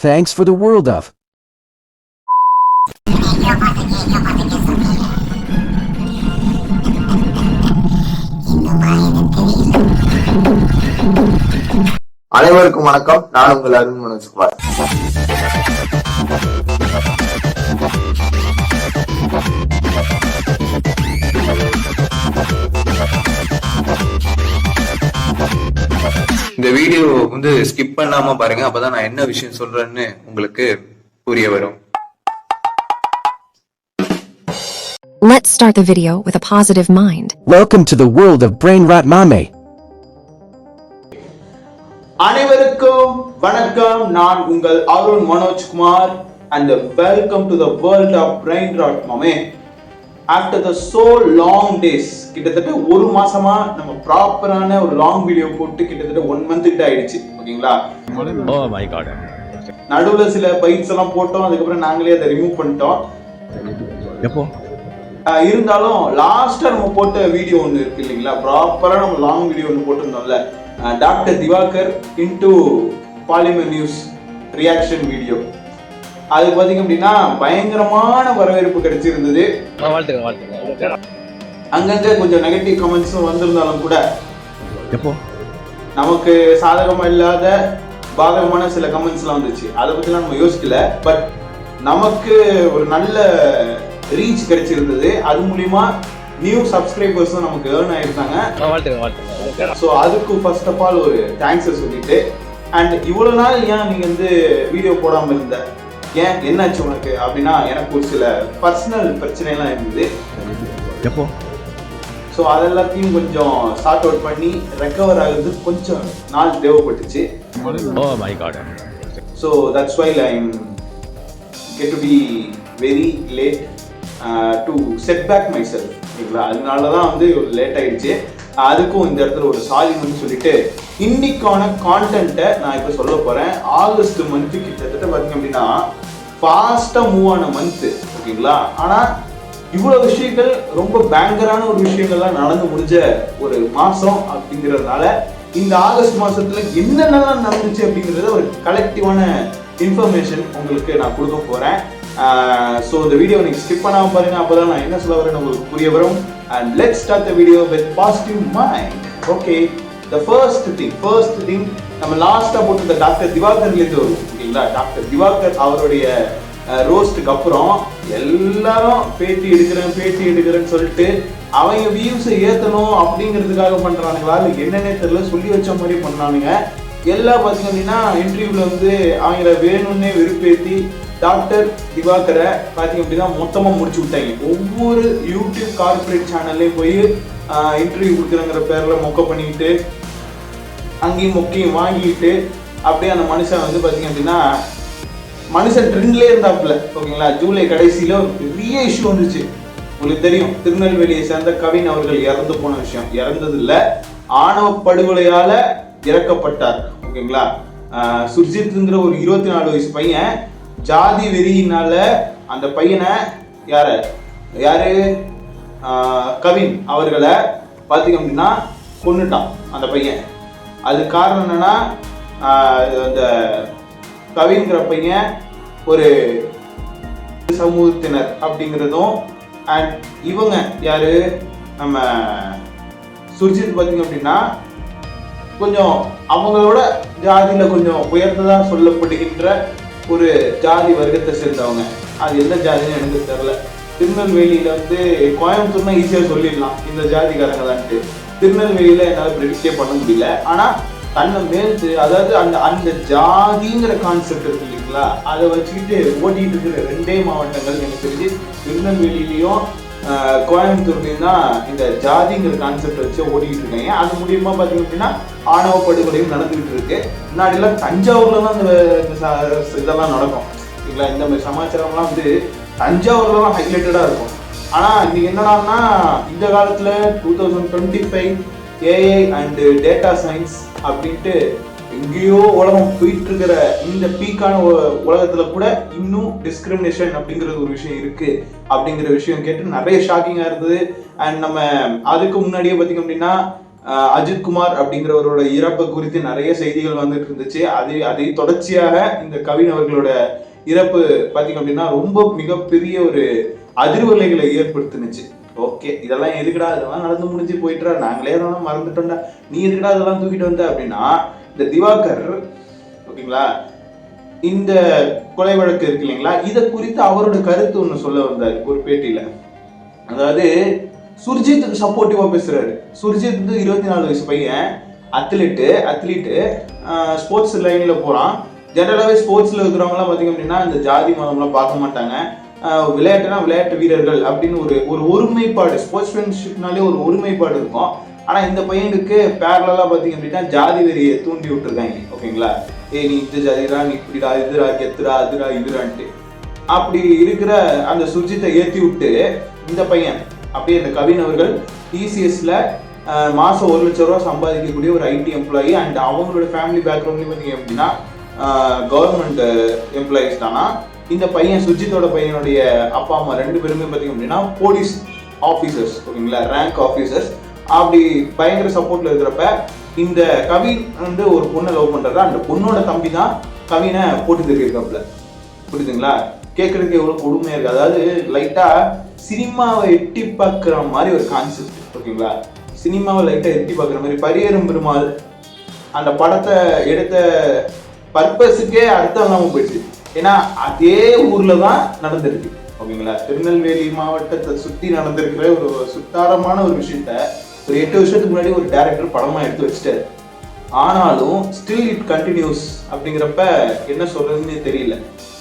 Thanks for the world of. அனைவருக்கும் வணக்கம். நான் உங்கள் அருண் மனோஜ்குமார். இந்த வீடியோ ஸ்கிப் பண்ணாம பாருங்க, அப்பதான் நான் என்ன விஷயம் சொல்றேன்னு உங்களுக்கு புரிய வரும். Let's start the video with a positive mind. Welcome to the world of Brain Rot Mame. அனைவருக்கும் வணக்கம். நான் உங்கள் Arun Manojkumar and welcome to the world of Brain Rot Mame. After the so long days, கிட்டத்தட்ட ஒரு மாசமா நம்ம ப்ராப்பரான ஒரு லாங் வீடியோ போட்டு கிட்டத்தட்ட 1 month கிட்ட ஆயிடுச்சு. ஓகேங்களா? Oh my god. நடுவுல சில பைட்ஸ் எல்லாம் போட்டோம், அதுக்கப்புறம் நாங்களே அதை ரிமூவ் பண்ணிட்டோம். எப்போ இருந்தாலும் லாஸ்டா நம்ம போட்ட வீடியோ ஒன்று இருக்கு இல்லைங்களா, ப்ராப்பரா நம்ம லாங் வீடியோ ஒன்று போட்டிருந்தோம்ல, doctor Divakar into Polimer news reaction video. அது பாத்தீங்க அப்படின்னா பயங்கரமான வரவேற்பு கிடைச்சிருந்தது. அங்கங்க கொஞ்சம் நெகட்டிவ் கமெண்ட்ஸும் வந்திருந்தாலும் கூட நமக்கு சாதகமா இல்லாத பாதகமான சில கமெண்ட்ஸ் எல்லாம் வந்துச்சு. அதை பத்திலாம் நம்ம யோசிக்கல. பட் நமக்கு ஒரு நல்ல ரீச் கிடைச்சிருந்தது. அது மூலியமா நியூ சப்ஸ்கிரைபர்ஸும் நமக்கு ஏர்ன் ஆயிருந்தாங்க. ஸோ அதுக்கு ஃபர்ஸ்ட் ஆஃப் ஆல் ஒரு தேங்க்ஸ் சொல்லிட்டு, அண்ட் இவ்வளவு நாள் ஏன் நீங்க வீடியோ போடாம இருந்த, ஏன் என்னாச்சு உனக்கு அப்படின்னா, எனக்கு ஒரு சில பர்சனல் பிரச்சனை எல்லாம் இருந்தது. ஸோ அதெல்லாத்தையும் கொஞ்சம் சார்ட் அவுட் பண்ணி ரெக்கவர் ஆகுறது கொஞ்சம் நாள் தேவைப்பட்டுச்சு. So that's why I am get to be very late to set back myself. ஓகேங்களா? அதனால தான் லேட் ஆயிடுச்சு. அதுக்கும் இந்த இடத்துல ஒரு சாரி சொல்லிட்டு, இன்னைக்கான கான்டென்ட்டை நான் இப்போ சொல்ல போறேன். ஆகஸ்ட் மந்த் கிட்டத்தட்ட பார்த்தீங்க அப்படின்னா ஃபாஸ்டா மூவ் ஆன மந்த். ஓகேங்களா? ஆனா இவ்வளவு விஷயங்கள், ரொம்ப பேங்கரான ஒரு விஷயங்கள்லாம் நடந்து முடிஞ்ச ஒரு மாசம் அப்படிங்கிறதுனால இந்த ஆகஸ்ட் மாசத்துல என்னென்னலாம் நடந்துச்சு அப்படிங்கறத ஒரு கலெக்டிவான இன்ஃபர்மேஷன் உங்களுக்கு நான் கொடுக்க போறேன். ஸோ இந்த வீடியோ நீங்க ஸ்கிப் பண்ணாம பாருங்க, அப்பதான் நான் என்ன சொல்ல வரேன்னு உங்களுக்கு புரிய வரும். And let's start the video with positive mind. Okay, the first thing நம்ம லாஸ்டா போட்டு டாக்டர் திவாகர்ல இருந்து வரும். ஓகேங்களா? டாக்டர் திவாகர் அவருடைய ரோஸ்டுக்கு அப்புறம் எல்லாரும் பேட்டி எடுக்கிறேன்னு சொல்லிட்டு அவங்க வியூஸை ஏத்தணும் அப்படிங்கிறதுக்காக பண்றானுங்களா இல்லை என்னன்னே தெரியல, சொல்லி வச்ச மாதிரி பண்ணானுங்க. எல்லாம் பார்த்தீங்க அப்படின்னா இன்டர்வியூல அவங்கள வேணும்னே வெறுப்பேத்தி டாக்டர் திவாகரை பார்த்தீங்க அப்படின்னா மொத்தமா முடிச்சு விட்டாங்க. ஒவ்வொரு யூடியூப் கார்பரேட் சேனல்லையும் போய் இன்டர்வியூ கொடுக்குறங்கிற பேர்ல மொக்க பண்ணிக்கிட்டு அங்கேயும் மொக்கையும் வாங்கிட்டு அப்படியே அந்த மனுஷன் பார்த்தீங்க அப்படின்னா மனுஷன் ட்ரெண்ட்லேயே இருந்தாப்புல. ஓகேங்களா? ஜூலை கடைசியில ஒரு பெரிய இஷ்யூ வந்துச்சு. உங்களுக்கு தெரியும், திருநெல்வேலியை சேர்ந்த கவின் அவர்கள் இறந்து போன விஷயம். இறந்தது இல்ல, ஆணவ படுகொலையால இறக்கப்பட்டார். ஓகேங்களா? சுர்ஜித்ங்கிற ஒரு 24 வயசு பையன் ஜாதி வெறியினால அந்த பையனை யாரு கவின் அவர்களை பார்த்தீங்க அப்படின்னா கொன்னுட்டான் அந்த பையன். அது காரணம் என்னன்னா, அந்த கவின்கிற பையன் ஒரு சமூகத்தினர் அப்படிங்கிறதும், அண்ட் இவங்க யாரு நம்ம சுர்ஜித் பார்த்தீங்க அப்படின்னா கொஞ்சம் அவங்களோட ஜாதியில கொஞ்சம் உயர்ந்ததா சொல்லப்படுகின்ற ஒரு ஜாதி வர்க்கத்தை சேர்ந்தவங்க. அது எந்த ஜாதின்னு எனக்கு தெரியல. திருநெல்வேலியில கோயம்புத்தூர்னா ஈஸியா சொல்லிடலாம் இந்த ஜாதிக்காரங்க தான்ட்டு. திருநெல்வேலியில என்னால் ப்ரெடிக்டே பண்ண முடியல. ஆனா தன்னை மேல்த்து, அதாவது அந்த ஜாதிங்கிற கான்செப்ட் இருக்கு இல்லைங்களா, அதை வச்சுக்கிட்டு ஓட்டிட்டு இருக்கிற 2 மாவட்டங்கள் எனக்கு தெரிஞ்சு திருநெல்வேலியிலையும் கோயம்புத்தூர்லையும் தான் இந்த ஜாதிங்கிற கான்செப்ட் வச்சு ஓடிக்கிட்டு இருக்காங்க. அது மூலியமா பார்த்தீங்க அப்படின்னா ஆணவ படுகொலையும் நடந்துகிட்டு இருக்கு. முன்னாடிலாம் தஞ்சாவூர்ல தான் இந்த இதெல்லாம் நடக்கும். இல்லைங்களா? இந்த மாதிரி சமாச்சாரம்லாம் தஞ்சாவூர்ல தான் ஹைலைட்டடா இருக்கும். ஆனா இன்னைக்கு என்னடான்னா, இந்த காலத்துல 2025 ஏஐ அண்ட் டேட்டா சயின்ஸ் அப்படின்ட்டு எங்கேயோ உலகம் போயிட்டு இருக்கிற இந்த பீக்கான உலகத்துல கூட இன்னும் டிஸ்கிரிமினேஷன் அப்படிங்கிறது ஒரு விஷயம் இருக்கு அப்படிங்கிற விஷயம் கேட்டு நிறைய ஷாக்கிங்கா இருந்தது. அண்ட் நம்ம அதுக்கு முன்னாடியே பார்த்தீங்க அப்படின்னா அஜித்குமார் அப்படிங்கிறவரோட இறப்பு குறித்து நிறைய செய்திகள் வந்துட்டு இருந்துச்சு. அதை தொடர்ச்சியாக இந்த கவின் அவர்களோட இறப்பு பார்த்தீங்க அப்படின்னா ரொம்ப மிகப்பெரிய ஒரு அதிர்வலைகளை ஏற்படுத்துனுச்சு. ஓகே, இதெல்லாம் எதுக்குடா, இதெல்லாம் நடந்து முடிஞ்சு போயிட்டுறா, நாங்களே அதெல்லாம் மறந்துட்டோம்டா, நீ எதுக்குடா அதெல்லாம் தூக்கிட்டு வந்த அப்படின்னா, இந்த திவாகர் ஓகேங்களா இந்த கொலை வழக்கு இருக்கு இல்லைங்களா, இதை குறித்து அவரோட கருத்து ஒன்று சொல்ல வந்தார் ஒரு பேட்டியில. அதாவது சுர்ஜித்துக்கு சப்போர்ட்டிவா பேசுறாரு. சுர்ஜித் வந்து 24 வயசு பையன், அத்லீட்டு ஸ்போர்ட்ஸ் லைன்ல போறான். ஜெனரலாகவே ஸ்போர்ட்ஸ்ல இருக்கிறவங்கலாம் பார்த்தீங்க அப்படின்னா இந்த ஜாதி மதம்லாம் பார்க்க மாட்டாங்க. விளையாட்டுனா விளையாட்டு வீரர்கள் அப்படின்னு ஒரு ஒருமைப்பாடு, ஸ்போர்ட்ஸ்மேன்ஷிப்னாலே ஒரு ஒருமைப்பாடு இருக்கும். ஆனா இந்த பையனுக்கு பேரலா பார்த்தீங்க அப்படின்னா ஜாதி வெறியை தூண்டி விட்டுருக்காங்க. ஓகேங்களா, நீ இந்த ஜாதிரா, நீ இப்படிடா, இதுரா கெத்துரா, அதுரா இதுரான்ட்டு அப்படி இருக்கிற அந்த சுர்ஜித்தை ஏற்றி விட்டு இந்த பையன் அப்படியே இந்த கவின் அவர்கள் டிசிஎஸ்ல மாசம் 1 லட்சம் ரூபா சம்பாதிக்கக்கூடிய ஒரு ஐடி எம்ப்ளாயி. அண்ட் அவங்களோட ஃபேமிலி பேக்ரவுண்ட்லையும் பார்த்தீங்க அப்படின்னா கவர்மெண்ட் எம்ப்ளாயிஸ் தானா. இந்த பையன் சுர்ஜித்தோட பையனுடைய அப்பா அம்மா 2 பேருமே பார்த்தீங்க அப்படின்னா போலீஸ் ஆஃபீஸர்ஸ். ஓகேங்களா, ரேங்க் ஆஃபீஸர்ஸ். அப்படி பயங்கர சப்போர்ட்ல இருக்கிறப்ப இந்த கவின் வந்து ஒரு பொண்ணை லவ் பண்றதா, அந்த பொண்ணோட தம்பி தான் கவினை போட்டு தெரியிருக்காப்புல. புரியுதுங்களா, கேட்கறதுக்கு எவ்வளவு கொடுமையா இருக்கு. அதாவது லைட்டா சினிமாவை எட்டி பார்க்குற மாதிரி ஒரு கான்செப்ட். ஓகேங்களா, சினிமாவை லைட்டா எட்டி பார்க்குற மாதிரி. பரியேறும் பெருமாள் அந்த படத்தை எடுத்த பர்பஸுக்கே அர்த்தம் இல்லாமல் போயிடுச்சு. ஏன்னா அதே ஊர்ல தான் நடந்திருக்கு. ஓகேங்களா, திருநெல்வேலி மாவட்டத்தை சுத்தி நடந்திருக்கிற ஒரு சுத்தாரமான ஒரு விஷயத்த ஒரு 8 வருஷத்துக்கு முன்னாடி ஒரு டைரக்டர் படமா எடுத்து வச்சுட்டாரு. ஆனாலும் ஸ்டில் இட் கண்டினியூஸ் அப்படிங்கிறப்ப என்ன சொல்றதுன்னு தெரியல.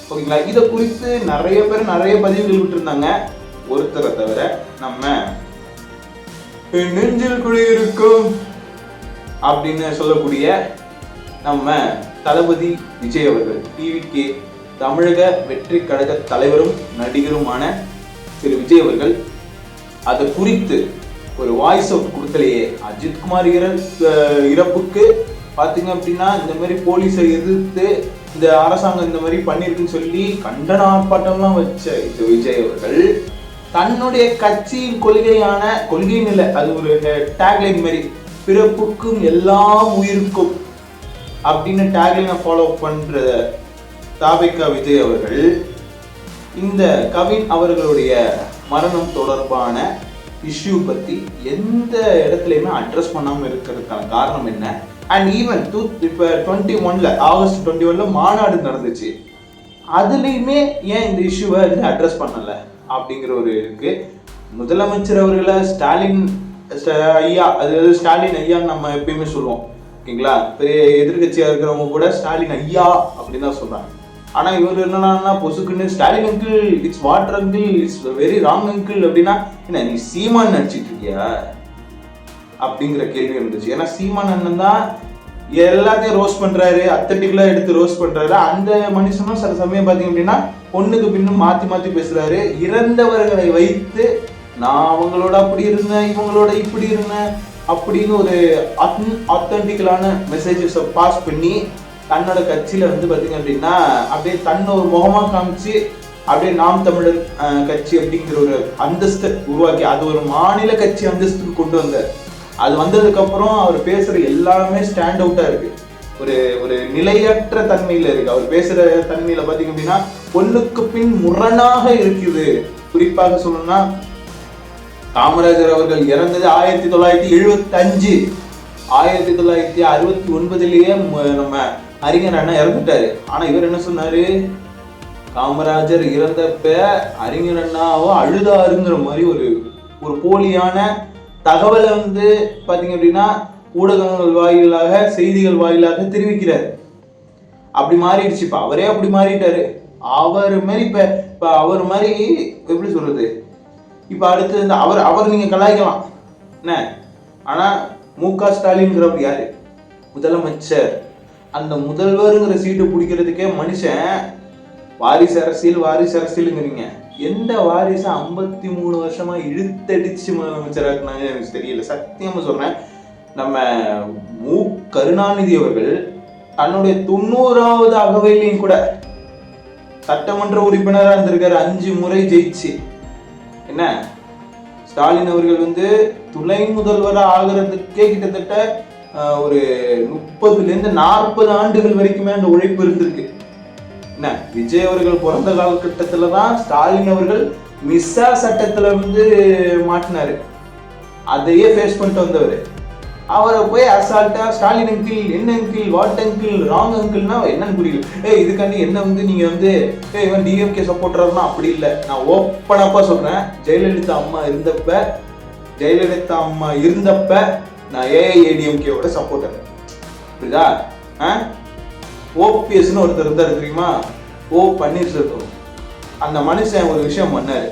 ஓகேங்களா, இதை குறித்து நிறைய பேர் நிறைய பதிவுகள் விட்டுருந்தாங்க. ஒருத்தரை தவிர நம்ம நெஞ்சில் குடியிருக்கும் அப்படின்னு சொல்லக்கூடிய நம்ம தளபதி விஜய் அவர்கள், டிவிகே தமிழக வெற்றி கழக தலைவரும் நடிகருமான திரு விஜய் அவர்கள் அதை குறித்து ஒரு வாய்ஸ் அவுட் கொடுக்கலையே. அஜித்குமார் இறப்புக்கு பார்த்தீங்க அப்படின்னா இந்த மாதிரி போலீஸை எதிர்த்து இந்த அரசாங்கம் இந்த மாதிரி பண்ணிருக்குன்னு சொல்லி கண்டன ஆர்ப்பாட்டம்லாம் வச்ச இந்த விஜய் அவர்கள் தன்னுடைய கட்சியின் கொள்கையின் இல்லை, அது ஒரு டேக்லைன் மாதிரி, பிறப்புக்கும் எல்லாம் உயிருக்கும் அப்படின்னு டேக்லைனை ஃபாலோ பண்ற தாபிகா விஜய் அவர்கள் இந்த கவின் அவர்களுடைய மரணம் தொடர்பான இஷ்யூ பத்தி எந்த இடத்துலையுமே அட்ரஸ் பண்ணாம இருக்கிறதுக்கான காரணம் என்ன? அண்ட் ஈவன் இப்ப 21ல ஆகஸ்ட் 21ல மாநாடு நடந்துச்சு, அதுலயுமே ஏன் இந்த இஷ்யூவை அட்ரஸ் பண்ணல அப்படிங்கிற ஒரு இருக்கு. முதலமைச்சர் அவர்களை ஸ்டாலின் ஐயா, அதாவது ஸ்டாலின் ஐயான்னு நம்ம எப்பயுமே சொல்லுவோம். ஓகேங்களா, பெரிய எதிர்கட்சியா இருக்கிறவங்க கூட ஸ்டாலின் ஐயா அப்படின்னு தான் சொல்றாங்க. ஆனா இவர் என்னன்னா பொசுக்குன்னு Stalin uncle, it's water uncle, it's very wrong uncle அப்படின்னா என்ன நீ சீமான் நடிச்சிட்டு இருக்கியா அப்படிங்கிற கேள்வி இருந்துச்சு. ஏன்னா சீமான் அண்ணன் தான் எல்லாத்தையும் ரோஸ்ட் பண்றாரு, அத்தட்டிக்கலா எடுத்து ரோஸ்ட் பண்றாரு. அந்த மனுஷனும் சில சமயம் பாத்தீங்க அப்படின்னா பொண்ணுக்கு பின்னும் மாத்தி பேசுறாரு. இறந்தவர்களை வைத்து நான் அவங்களோட அப்படி இருந்தேன், இவங்களோட இப்படி இருந்தேன் அப்படின்னு ஒரு ஆத்தென்டிக்கலான மெசேஜஸ் பாஸ் பண்ணி தன்னோட கட்சியில வந்து பாத்தீங்க அப்படின்னா அப்படியே தன்னை ஒரு முகமா காமிச்சு அப்படியே நாம் தமிழர் கட்சி அப்படிங்கிற ஒரு அந்தஸ்தை உருவாக்கி அது ஒரு மாநில கட்சி அந்தஸ்துக்கு கொண்டு வந்தார். அது வந்ததுக்கு அப்புறம் அவர் பேசுற எல்லாமே ஸ்டாண்ட் அவுட்டா இருக்கு, ஒரு நிலையற்ற தன்மையில இருக்கு. அவர் பேசுற தன்மையில பாத்தீங்க அப்படின்னா பொண்ணுக்கு பின் முரணாக இருக்குது. குறிப்பாக சொல்லணும்னா காமராஜர் அவர்கள் இறந்தது 1975, 1969 நம்ம அறிஞர் அண்ணா இறந்துட்டாரு. ஆனா இவர் என்ன சொன்னாரு, காமராஜர் இறந்தப்ப அறிஞர் அண்ணாவோ அழுதாருங்கிற மாதிரி ஒரு போலியான தகவலை வந்து பாத்தீங்க அப்படின்னா ஊடகங்கள் வாயிலாக, செய்திகள் வாயிலாக தெரிவிக்கிறார். அப்படி மாறிடுச்சு. இப்ப அவரே அப்படி மாறிட்டாரு. அவர் மாதிரி இப்ப அவர் மாதிரி எப்படி சொல்றது, இப்ப அடுத்து அவர் நீங்க கலாய்க்கலாம் என்ன, ஆனா மு.க. ஸ்டாலின்ங்கிறவர் யாரு, முதலமைச்சர். அந்த முதல்வருங்கிற சீட்டு பிடிக்கிறதுக்கே மனுஷன் வாரிசு அரசியலுங்கிறீங்க. எந்த வாரிசு 53 வருஷமா இழுத்தடிச்சு முதலமைச்சராக்குனாங்க எனக்கு தெரியல. சத்தியமா சொல்றேன், நம்ம மு. கருணாநிதி அவர்கள் தன்னுடைய 90வது அகவையிலையும் கூட சட்டமன்ற உறுப்பினராக இருந்திருக்காரு, 5 முறை ஜெயிச்சு. என்ன ஸ்டாலின் அவர்கள் வந்து துணை முதல்வராக ஆகிறதுக்கே கிட்டத்தட்ட ஒரு 30-40 ஆண்டுகள் வரைக்குமே அந்த உழைப்பு இருந்திருக்கு. என்ன, விஜய் அவர்கள் பிறந்த காலகட்டத்துல தான் ஸ்டாலின் அவர்கள் மிஸ்ஸா சட்டத்துல வந்து மாட்டினாரு. அதையே ஃபேஸ் பண்ணிட்டு வந்தவர். அவரை போய் அசால்ட்டா ஸ்டாலின் அங்கிள், என்ன அங்கிள், வாட் அங்கிள், ராங் அங்கிள்னா என்னன்னு புரியல. இதுக்காண்டி என்ன வந்து நீங்க வந்து இவன் டிஎம்கே சப்போர்ட்டர்னா அப்படி இல்லை. நான் ஓப்பனப்பா சொல்றேன், ஜெயலலிதா அம்மா இருந்தப்ப நான் ஏஐஏடிஎம்கேவோட சப்போர்ட்டர். புரியுதா? ஓபிஎஸ்ன்னு ஒருத்தர் இருந்தாரு தெரியுமா, ஓ பன்னீர்செல்வம். அந்த மனுஷன் ஒரு விஷயம் பண்ணாரு.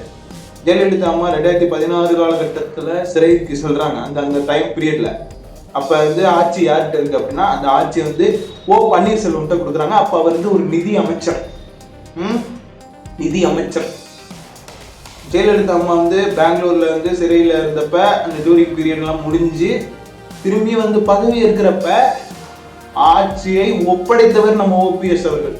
ஜெயலலிதா அம்மா 2016 காலகட்டத்துல சிறைக்கு சொல்றாங்க. அந்த டைம் பீரியட்ல அப்ப வந்து ஆட்சி யார்கிட்ட இருக்கு அப்படின்னா, அந்த ஆட்சி வந்து ஓ பன்னீர்செல்வம் கொடுக்குறாங்க. அப்ப அவர் வந்து ஒரு நிதி அமைச்சர். ஜெயலலிதா அம்மா வந்து பெங்களூர்ல வந்து சிறையில இருந்தப்ப அந்த ஜூரி பீரியட் எல்லாம் முடிஞ்சு திரும்பி வந்து பதவி இருக்கிறப்ப ஆட்சியை ஒப்படைத்தவர் நம்ம ஓபிஎஸ் அவர்கள்.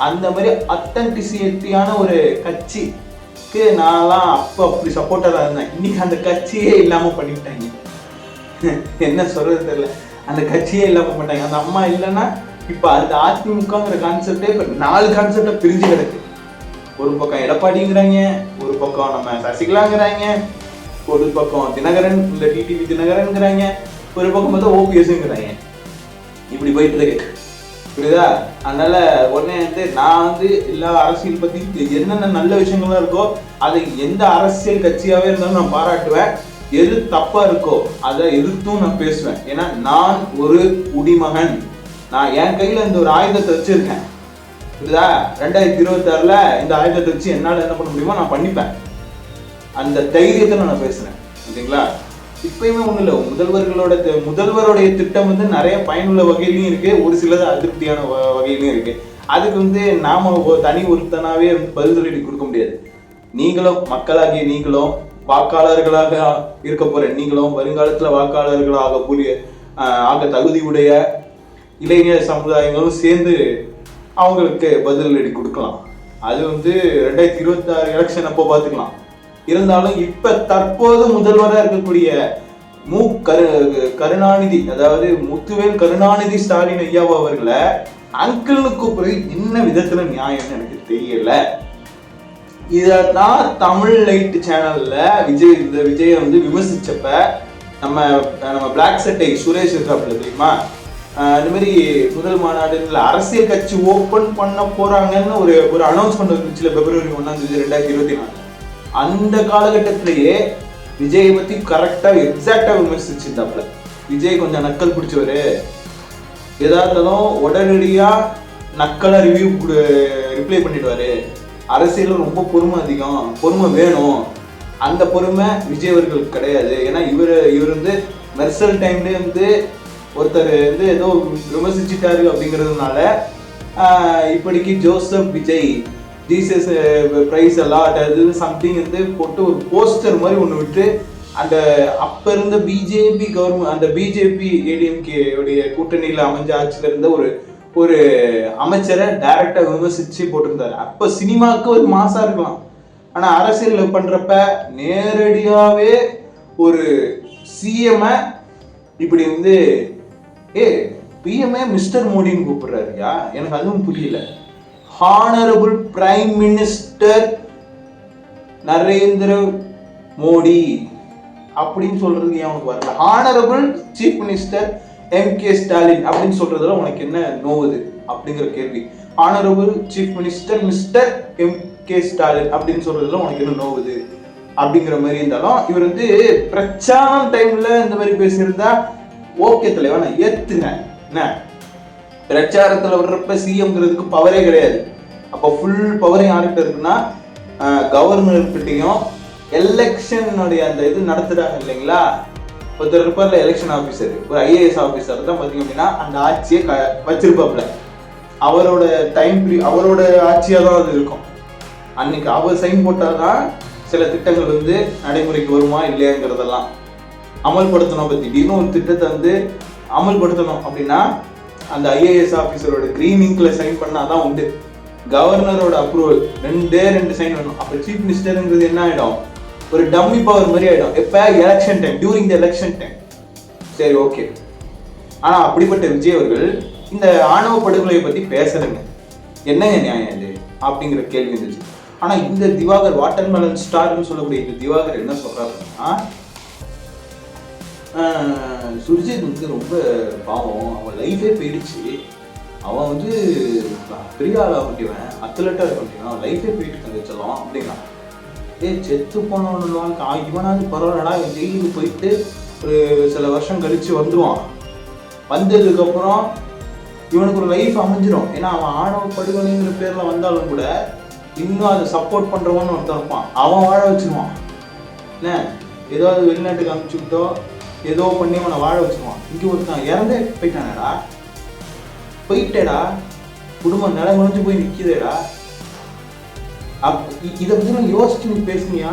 அந்த மாதிரி அத்தன்டிசிட்டியான ஒரு கட்சிக்கு நான்லாம் அப்ப அப்படி சப்போர்ட்டரா இருந்தேன். இன்னைக்கு அந்த கட்சியே இல்லாம பண்ணிவிட்டாங்க. என்ன சொல்றது தெரியல, அந்த கட்சியே இல்லாம பண்ணிட்டாங்க. அந்த அம்மா இல்லைன்னா இப்ப அந்த அதிமுகங்கிற கான்செப்டே இப்ப 4 கான்செப்டா பிரிஞ்சு கிடக்கு. ஒரு பக்கம் எடப்பாடிங்கிறாங்க, ஒரு பக்கம் நம்ம சசிகலாங்கிறாங்க, ஒரு பக்கம் தினகரன் இல்ல டிடிவி தினகரன்ங்கிறாங்க, ஒரு பக்கம் பார்த்தா ஓபிஎஸ்ங்கிறாங்க. இப்படி போயிட்டு இருக்கு. புரியுதா? அதனால உடனே வந்து நான் வந்து எல்லா அரசியல் பத்தி என்னென்ன நல்ல விஷயங்கள்லாம் இருக்கோ அதை எந்த அரசியல் கட்சியாவே இருந்தாலும் நான் பாராட்டுவேன். எது தப்பா இருக்கோ அதை எதிர்த்தும் நான் பேசுவேன். ஏன்னா நான் ஒரு குடிமகன். நான் என் கையில இந்த ஒரு ஆயுதத்தை வச்சிருக்கேன். புரியுதா? 2026ல இந்த ஆயுதத்தை வச்சு என்னால என்ன பண்ண முடியுமோ நான் பண்ணிப்பேன். அந்த தைரியத்தை நான் பேசுறேன். ஓகேங்களா? இப்பயுமே ஒண்ணு இல்லை, முதல்வருடைய திட்டம் வந்து நிறைய பயனுள்ள வகையிலையும் இருக்கு, ஒரு சிலது அதிருப்தியான வகையிலையும் இருக்கு. அதுக்கு வந்து நாம தனி ஒருத்தனாவே பதில் சொல்லி கொடுக்க முடியாது. நீங்களும் மக்களாகிய நீங்களும் வாக்காளர்களாக இருக்க போற நீங்களும் வருங்காலத்துல வாக்காளர்களாக ஆக தகுதியுடைய இளைஞர் சமுதாயங்களும் சேர்ந்து அவங்களுக்கு பதிலடி கொடுக்கலாம். அது வந்து 2026 எலெக்ஷன் அப்போ பார்த்துக்கலாம். இருந்தாலும் இப்ப தற்போது முதல்வராக இருக்கக்கூடிய கருணாநிதி, அதாவது முத்துவேல் கருணாநிதி ஸ்டாலின் ஐயா அவர்களை அங்கிள்னு கூப்பிடுறது என்ன விதத்துல நியாயம்னு எனக்கு தெரியல. இதான் தமிழ் லைட் சேனல்ல விஜயை வந்து விமர்சிச்சப்ப நம்ம பிளாக் சட்டை சுரேஷ் இருக்காப்புல தெரியுமா, இந்த மாதிரி முதல் மாநாடுல அரசியல் கட்சி ஓபன் பண்ண போறாங்கன்னு ஒரு அனௌன்ஸ்மெண்ட் வந்துச்சுல February 1 2024. அந்த காலகட்டத்திலேயே விஜயை பத்தி கரெக்டா எக்ஸாக்டா விமர்சிச்சிருந்தாப்புல. விஜய் கொஞ்சம் நக்கல் பிடிச்சவரு, எதா இருந்தாலும் உடனடியா நக்கலா ரிப்ளை பண்ணிடுவாரு, அரசியல ரொம்ப பொறுமை அதிகம், பொறுமை வேணும். அந்த பொறுமை விஜய் அவர்களுக்கு கிடையாது. ஏன்னா இவர் வந்து மெர்சல் டைம்ல வந்து ஒருத்தர் வந்து ஏதோ விமர்சிச்சுட்டாரு அப்படிங்கிறதுனால இப்படிக்கு Joseph Vijay Jesus praise a lot அது சம்திங் வந்து போட்டு ஒரு போஸ்டர் மாதிரி ஒன்று விட்டு அந்த அப்ப இருந்த பிஜேபி கவர்மெண்ட், அந்த பிஜேபி ஏடிஎம்கே உடைய கூட்டணியில அமைஞ்ச ஆட்சியில இருந்த ஒரு அமைச்சரை டைரக்டா விமர்சிச்சு போட்டிருந்தாரு. அப்ப சினிமாவுக்கு ஒரு மாசா இருக்கலாம், ஆனா அரசியல் பண்றப்ப நேரடியாவே ஒரு சிஎம் இப்படி வந்து பிஎம்ஏ மிஸ்டர் மோடின்னு கூப்பிடுறாருயா, எனக்கு அதுவும் புரியல. Honourable prime minister Narendra Modi அப்படின்னு சொல்றதுக்கு ஏன் உனக்கு வரல? Honourable chief minister MK Stalin அப்படின்னு சொல்றதுல உனக்கு என்ன நோவுது அப்படிங்கிற கேள்வி. Honourable chief minister mister MK Stalin அப்படின்னு சொல்றதுல உனக்கு என்ன நோவுது அப்படிங்கிற மாதிரி இருந்தாலும், இவர் வந்து பிரச்சார டைம்ல இந்த மாதிரி பேசியிருந்தா ஓகே தலைவா, நான் ஏத்துனேன். என்ன பிரச்சாரத்துல வர்றப்ப சிஎம்ங்கிறதுக்கு பவரே கிடையாது. அப்போ ஃபுல் பவரே யார்கிட்ட இருக்குன்னா கவர்னர்கிட்டையும் எலெக்ஷனுடைய அந்த இது நடத்துறாங்க இல்லைங்களா, ஒருத்தர் இருப்பார்ல எலெக்ஷன் ஆஃபீஸர், ஒரு ஐஏஎஸ் ஆஃபீஸர் தான் பார்த்தீங்க அப்படின்னா அந்த ஆட்சியை வச்சிருப்பாப்புல. அவரோட அவரோட ஆட்சியாக தான் அது இருக்கும். அன்னைக்கு அவர் சைன் போட்டாதான் சில திட்டங்கள் வந்து நடைமுறைக்கு வருமா இல்லையாங்கிறதெல்லாம் அமல்படுத்தணும். பத்தி திடீர்னு ஒரு திட்டத்தை வந்து அமல்படுத்தணும் அப்படின்னா அந்த ஐஏஎஸ் ஆஃபீஸரோட கிரீன் இங்க்ல சைன் பண்ணாதான் உண்டு. கவர்னரோட அப்ரூவல் ரெண்டு சைன் வேணும். அப்போ சீஃப் மினிஸ்டருங்கிறது என்ன ஆகிடும், ஒரு டம்மி பவர் மாதிரி ஆயிடும். எப்போ election time, during the election time. சரி, ஓகே. ஆனா அப்படிப்பட்ட விஜய் அவர்கள் இந்த ஆணவ படுகொலையை பத்தி பேசலைங்க. என்னங்க நியாயம் இது அப்படிங்கிற கேள்வி இருந்துச்சு. ஆனா இந்த திவாகர், வாட்டர்மெலன் ஸ்டார்னு சொல்லக்கூடிய இந்த திவாகர் என்ன சொல்றாருன்னா, சுர்ஜித் வந்து ரொம்ப பாவம், அவன் லைஃபே போயிடுச்சு, அவன் வந்து பெரிய ஆளாக வேண்டியவன், அத்லெட்டாக இருக்க வேண்டியவன், அவன் லைஃபே போயிட்டு தந்துச்சலாம் அப்படின்னா. செத்து போனவனு வாழ்க்கை இவனாவது பரவாயில்லடா, ஜெயிலுக்கு போயிட்டு ஒரு சில வருஷம் கழிச்சு வந்துடுவான். வந்ததுக்கப்புறம் இவனுக்கு ஒரு லைஃப் அமைஞ்சிடும். ஏன்னா அவன் ஆணவ படுகொலைங்கிற பேரில் வந்தாலும் கூட இன்னும் அதை சப்போர்ட் பண்ணுறவன்னு ஒருத்தன் இருப்பான், அவன் வாழ வச்சுருவான். என்ன ஏதாவது வெளிநாட்டுக்கு அனுப்பிச்சுக்கிட்டோ ஏதோ பண்ணி அவனை வாழ வச்சுருவான். இங்கே ஒருத்தன் இறந்தே போயிட்டானேடா, போயிட்டேடா, குடும்பம் நிலை முடிஞ்சு போய் நிற்கிதேடா. இதை பற்றி நான் யோசிச்சு நீ பேசுனியா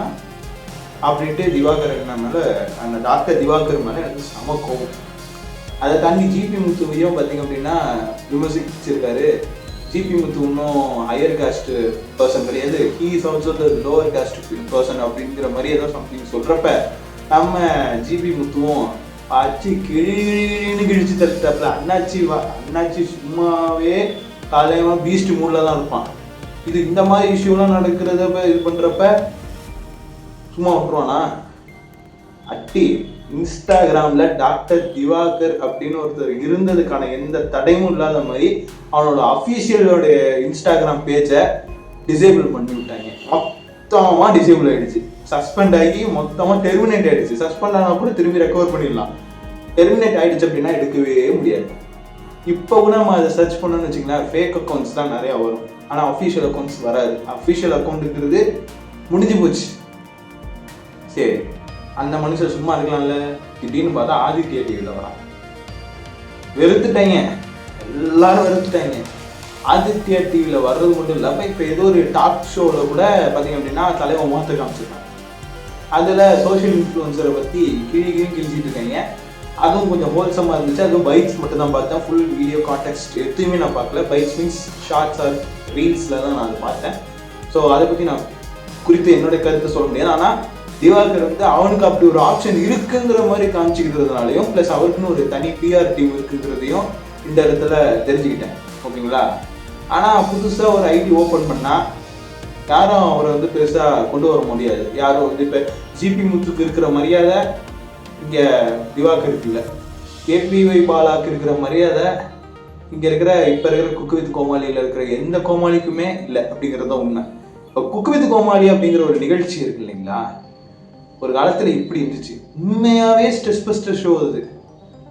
அப்படின்ட்டு திவாகர் மேலே, அந்த டாக்டர் திவாகர் மேலே எனக்கு செம கோவம். அதை தாண்டி ஜிபி முத்துவையும் பார்த்தீங்க அப்படின்னா விமர்சிச்சிருக்காரு. ஜிபி முத்து இன்னும் ஹையர் காஸ்ட் பர்சன் கிடையாது, he is also the lower cost person அப்படிங்கிற மாதிரி ஏதோ சம்திங் சொல்கிறப்ப நம்ம ஜிபி முத்துவும் ஆச்சு கிழின்னு கிழிச்சு தடுத்தாப்புல. அண்ணாச்சி சும்மாவே காலையமாக பீஸ்ட் மூடில் தான் இருப்பான். இது இந்த மாதிரி இஷ்யூலாம் நடக்கிறத இது பண்ணுறப்ப சும்மா விட்டுருவானா? அட்டி இன்ஸ்டாகிராம்ல டாக்டர் திவாகர் அப்படின்னு ஒருத்தர் இருந்ததுக்கான எந்த தடையும் இல்லாத மாதிரி அவனோட அஃபீஷியலோட இன்ஸ்டாகிராம் பேஜை டிசேபிள் பண்ணி விட்டாங்க. மொத்தமாக டிசேபிள் ஆகிடுச்சு, சஸ்பெண்ட் ஆகி மொத்தமாக டெர்மினேட் ஆகிடுச்சு. சஸ்பெண்ட் ஆனால் கூட திரும்பி ரெக்கவர் பண்ணிடலாம், டெர்மினேட் ஆகிடுச்சு அப்படின்னா எடுக்கவே முடியாது. இப்போ கூட நம்ம அதை சர்ச் பண்ணணும்னு வச்சுக்கலாம், ஃபேக் அக்கௌண்ட்ஸ் தான் நிறையா வரும், ஆனால் அஃபீஷியல் அக்கௌண்ட்ஸ் வராது. அஃபீஷியல் அக்கௌண்ட்டுங்கிறது முடிஞ்சு போச்சு. சரி, அந்த மனுஷன் சும்மா இருக்கலாம்ல, திடீர்னு பார்த்தா ஆதித்யா டிவியில் வரான். வெறுத்துட்டாங்க, எல்லாரும் வெறுத்துட்டாங்க. ஆதித்யா டிவியில் வர்றது மட்டும் இல்லாமல் இப்போ ஏதோ ஒரு டாக் ஷோவில் கூட பார்த்தீங்க அப்படின்னா தலைவன் மாற்ற காமிச்சிருக்காங்க. அதில் சோஷியல் இன்ஃப்ளூயன்சரை பற்றி கிழிச்சிட்டு இருக்காங்க. அதுவும் கொஞ்சம் ஹோல்சமாக இருந்துச்சு. அதுவும் பைட்ஸ் மட்டும் தான் பார்த்தேன், ஃபுல் வீடியோ கான்டெக்ட் எதுவுமே நான் பார்க்கல. பைட்ஸ் மீன்ஸ் ஷார்ட்ஸ் ஆர் ரீல்ஸில் தான் நான் அதை பார்த்தேன். ஸோ அதை பற்றி நான் குறித்து என்னுடைய கருத்தை சொல்ல முடியாது. ஆனால் திவாகர் வந்து அவனுக்கு அப்படி ஒரு ஆப்ஷன் இருக்குங்கிற மாதிரி காமிச்சிக்கிறதுனாலையும் ப்ளஸ் அவருக்குன்னு ஒரு தனி பிஆர் டீம் இருக்குங்கிறதையும் இந்த இடத்துல தெரிஞ்சுக்கிட்டேன். ஓகேங்களா? ஆனால் புதுசாக ஒரு ஐடி ஓப்பன் பண்ணால் யாரும் அவரை வந்து பெருசாக கொண்டு வர முடியாது. யாரும் வந்து இப்போ ஜிபி முத்துக்கு இருக்கிற மரியாதை இங்கே திவாகருக்கு இல்லை, கேபிஒய் பாலாவுக்கு இருக்கிற மரியாதை இங்கே இருக்கிற இப்போ இருக்கிற குக்கு வித் கோமாளியில் இருக்கிற எந்த கோமாளிக்குமே இல்லை அப்படிங்கிறது தான் உண்மை. இப்போ குக்கு வித் கோமாளி அப்படிங்கிற ஒரு நிகழ்ச்சி இருக்கு இல்லைங்களா, ஒரு காலத்தில் இப்படி இருந்துச்சு. உண்மையாகவே ஸ்ட்ரெஸ் பஸ்டர் ஷோ அது.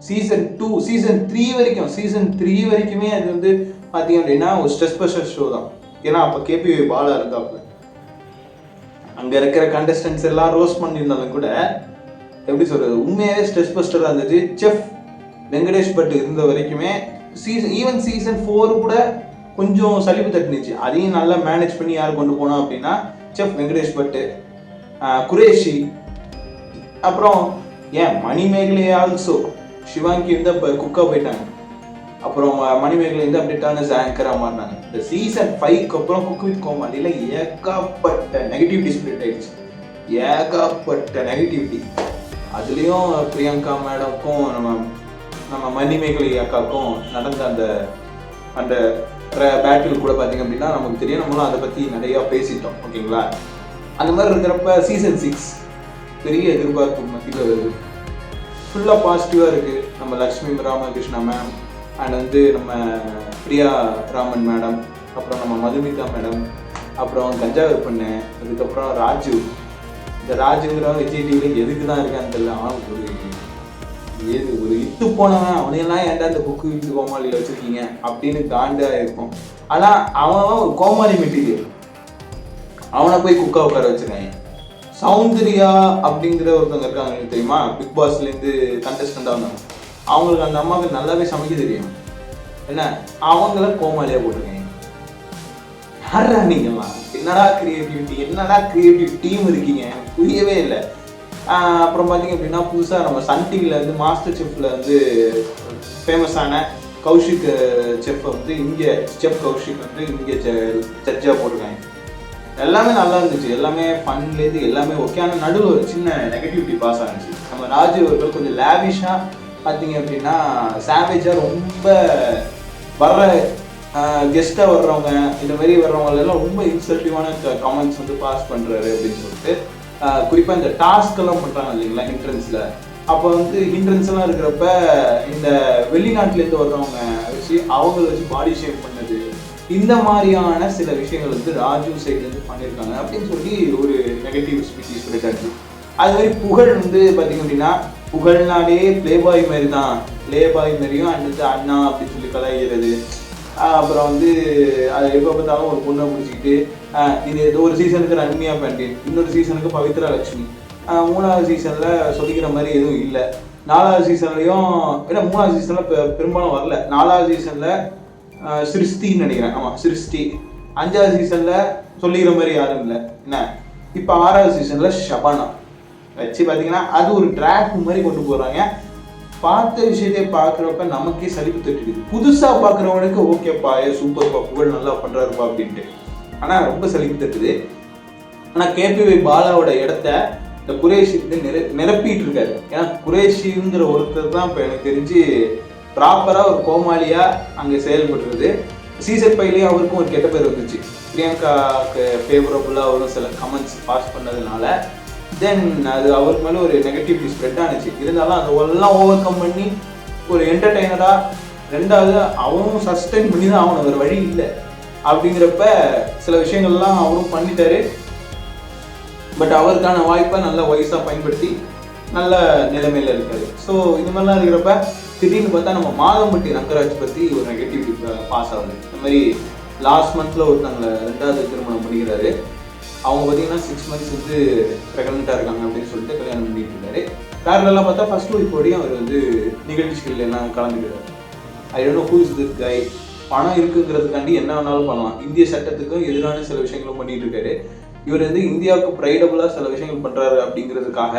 சீசன் 2 சீசன் 3 வரைக்குமே அது வந்து பார்த்தீங்க அப்படின்னா ஒரு ஸ்ட்ரெஸ் பஸ்டர் ஷோ தான். ஏன்னா அப்போ கேபிஒய் பாலா இருந்தாப்புல. அங்கே இருக்கிற கண்டஸ்டன்ஸ் எல்லாம் ரோஸ்ட் பண்ணியிருந்தாலும் கூட எப்படி சொல்கிறது, உண்மையாகவே ஸ்ட்ரெஸ் பஸ்டராக இருந்துச்சு. செஃப் வெங்கடேஷ் பட் இருந்த வரைக்குமே ஈவன் சீசன் 4 கூட கொஞ்சம் சலிப்பு தட்டுனுச்சு. அதையும் நல்லா மேனேஜ் பண்ணி யார் கொண்டு போனோம் அப்படின்னா செஃப் வெங்கடேஷ் பட்டு, குரேஷி, அப்புறம் ஏன் மணிமேகலை ஆல்சோ. சிவாங்கி வந்து இப்போ குக்காக போயிட்டாங்க, அப்புறம் மணிமேகலை வந்து அப்படிட்டான ஆங்கராக மாறினாங்க. இந்த சீசன் 5க்கு அப்புறம் குக் வித் கோமாளியில் ஏகப்பட்ட நெகட்டிவிட்டி ஸ்ப்ரெட் ஆயிடுச்சு, ஏகப்பட்ட நெகட்டிவிட்டி. அதுலேயும் பிரியங்கா மேடம்க்கும் நம்ம மணிமேகலை அக்காவுக்கும் நடந்த அந்த பேட்டில் கூட பார்த்தீங்க அப்படின்னா நமக்கு தெரியும். நம்மளும் அதை பற்றி நிறையா பேசிட்டோம். ஓகேங்களா? அந்த மாதிரி இருக்கிறப்ப சீசன் 6 பெரிய எதிர்பார்ப்பு மத்தியில் வருது. ஃபுல்லாக பாசிட்டிவாக இருக்குது. நம்ம லக்ஷ்மி ராமகிருஷ்ணா மேம் அண்ட் வந்து நம்ம பிரியா ராமன் மேடம், அப்புறம் நம்ம மதுமிதா மேடம், அப்புறம் கஞ்சாவர் பண்ணு, அதுக்கப்புறம் ராஜு. இந்த ராஜுங்கிறவன் விஜய் டிவியில் எதுக்கு தான் இருக்கான்னு தெரியல. அவனுக்கு ஒரு இட்டு போனவன், அவனையெல்லாம் ஏன்டா இந்த குக்கு வித்து கோமாளியில் வச்சுருக்கீங்க அப்படின்னு காண்டாக இருக்கும். ஆனால் அவன் ஒரு கோமாளி மெட்டீரியல், அவனை போய் குக்கா உட்கார வச்சிருக்காங்க. சௌந்தர்யா அப்படிங்கிற ஒருத்தவங்க இருக்காங்க தெரியுமா, பிக் பாஸ்லேருந்து கண்டஸ்டண்டாக வந்தாங்க. அவங்களுக்கு அந்த அம்மாவுக்கு நல்லாவே சமைக்க தெரியும். என்ன அவங்கள கோமாளியாக போட்டிருக்காங்க. யாரா நீங்கள்லாம்? என்னடா கிரியேட்டிவ் டீம் இருக்கீங்க, புரியவே இல்லை. அப்புறம் பார்த்தீங்க அப்படின்னா புதுசாக நம்ம சன் டிவியில் வந்து மாஸ்டர் செஃப்பில் வந்து ஃபேமஸான கௌஷிக் செஃப் வந்து இங்கே செஃப் கௌஷிக் வந்து இங்கே ஜட்ஜாக போட்டிருக்காங்க. எல்லாமே நல்லா இருந்துச்சு, எல்லாமே ஃபன்லேருந்து எல்லாமே ஓகே. ஆனால் நடுவில் ஒரு சின்ன நெகட்டிவிட்டி பாஸ் ஆனிச்சு. நம்ம ராஜு அவர்கள் கொஞ்சம் லேவிஷாக பார்த்தீங்க அப்படின்னா சாவேஜாக ரொம்ப வர்ற கெஸ்ட்டாக வர்றவங்க இந்த மாதிரி வர்றவங்களெல்லாம் ரொம்ப இன்சல்ட்டிவான கமெண்ட்ஸ் வந்து பாஸ் பண்ணுறாரு அப்படின்னு சொல்லிட்டு, குறிப்பாக இந்த டாஸ்க் எல்லாம் பண்ணுறாங்க இல்லைங்களா ஹிண்ட்ரன்ஸில். அப்போ வந்து ஹிண்ட்ரன்ஸ்லாம் இருக்கிறப்ப இந்த வெளிநாட்டிலேருந்து வர்றவங்க வச்சு அவங்கள வச்சு பாடி ஷேப் பண்ணது, இந்த மாதிரியான சில விஷயங்கள் வந்து ராஜு சைட்லேருந்து பண்ணியிருக்காங்க அப்படின்னு சொல்லி ஒரு நெகட்டிவ் ஸ்பீச் சொல்லிட்டாச்சு. அது மாதிரி புகழ் வந்து பார்த்தீங்க அப்படின்னா புகழ்னாலே பிளேபாய் மாதிரி தான், பிளேபாய் மாதிரியும் அடுத்து அண்ணா அப்படின்னு சொல்லி கலாய்கிறது. அப்புறம் வந்து அது எப்போ பார்த்தாலும் ஒரு பொண்ணை பிடிச்சிக்கிட்டு இது ஏதோ ஒரு சீசனுக்கு ரன்மியா பாண்டியன், இன்னொரு சீசனுக்கு பவித்ரா லட்சுமி, 3வது சீசனில் சொல்லிக்கிற மாதிரி எதுவும் இல்லை. 4வது சீசன்லையும் ஏன்னா 3வது சீசனில் பெரும்பாலும் வரல. 4வது சீசனில் சிருஷ்டின்னு நினைக்கிறேன், ஆமாம் சிருஷ்டி. 5வது சீசனில் சொல்லிக்கிற மாதிரி யாரும் இல்லை என்ன. இப்போ 6வது சீசனில் ஷபானா வச்சு பார்த்தீங்கன்னா அது ஒரு ட்ராக் மாதிரி கொண்டு போகிறாங்க. பார்த்த விஷயத்தை பார்க்குறப்ப நமக்கே சலிப்பு தட்டுடுது. புதுசாக பார்க்குறவனுக்கு ஓகேப்பா சூப்பர்ப்பா புகழ் நல்லா பண்ணுறாருப்பா அப்படின்ட்டு, ஆனால் ரொம்ப சலிப்பு தட்டுது. ஆனால் கேபிஒய் பாலாவோட இடத்த இந்த குரேஷி வந்து நிரப்பிட்டு இருக்காரு. ஏன்னா குரேஷிங்கிற ஒருத்தர் தான் இப்போ எனக்கு தெரிஞ்சு ப்ராப்பராக ஒரு கோமாளியாக அங்கே செயல்படுறது. சீசன் 5லேயே அவருக்கும் ஒரு கெட்ட பேர் வந்துச்சு, பிரியங்காவுக்கு ஃபேவரபுளாக அவரும் சில கமெண்ட்ஸ் பாஸ் பண்ணதுனால தென் அது அவருக்கு மேலே ஒரு நெகட்டிவிட்டி ஸ்ப்ரெட் ஆனிச்சு. இருந்தாலும் அதெல்லாம் ஓவர் கம் பண்ணி ஒரு என்டர்டெய்னராக, ரெண்டாவது அவரும் சஸ்டெயின் பண்ணி தான் அவனுக்கு ஒரு வழி இல்லை அப்படிங்கிறப்ப சில விஷயங்கள்லாம் அவரும் பண்ணிட்டாரு. பட் அவருக்கான வாய்ப்பை நல்ல வயசாக பயன்படுத்தி நல்ல நிலைமையில் இருக்காரு. ஸோ இது மாதிரிலாம் இருக்கிறப்ப திடீர்னு பார்த்தா நம்ம மாதம்பட்டி ரங்கராஜ் பற்றி ஒரு நெகட்டிவிட்டி பாஸ் ஆகுது. இந்த மாதிரி லாஸ்ட் மந்தில் ஒருத்தவங்களை 2வது திருமணம் பண்ணிக்கிறாரு. அவங்க பார்த்தீங்கன்னா 6 months வந்து ப்ரெக்னெண்ட்டாக இருக்காங்க அப்படின்னு சொல்லிட்டு கல்யாணம் பண்ணிட்டு இருக்காரு. பேரலெல்லாம் பார்த்தா ஃபர்ஸ்ட் ஒய்ஃபோடையும் அவர் வந்து நிகழ்ச்சிகள் எல்லாம் கலந்துக்கிறார். I don't know who is this guy. பணம் இருக்குங்கிறதுக்காண்டி என்ன வேணாலும் பண்ணலாம். இந்திய சட்டத்துக்கும் எதிரான சில விஷயங்களும் பண்ணிட்டு இருக்காரு. இவர் வந்து இந்தியாவுக்கு ப்ரைடபுளாக சில விஷயங்கள் பண்ணுறாரு அப்படிங்கிறதுக்காக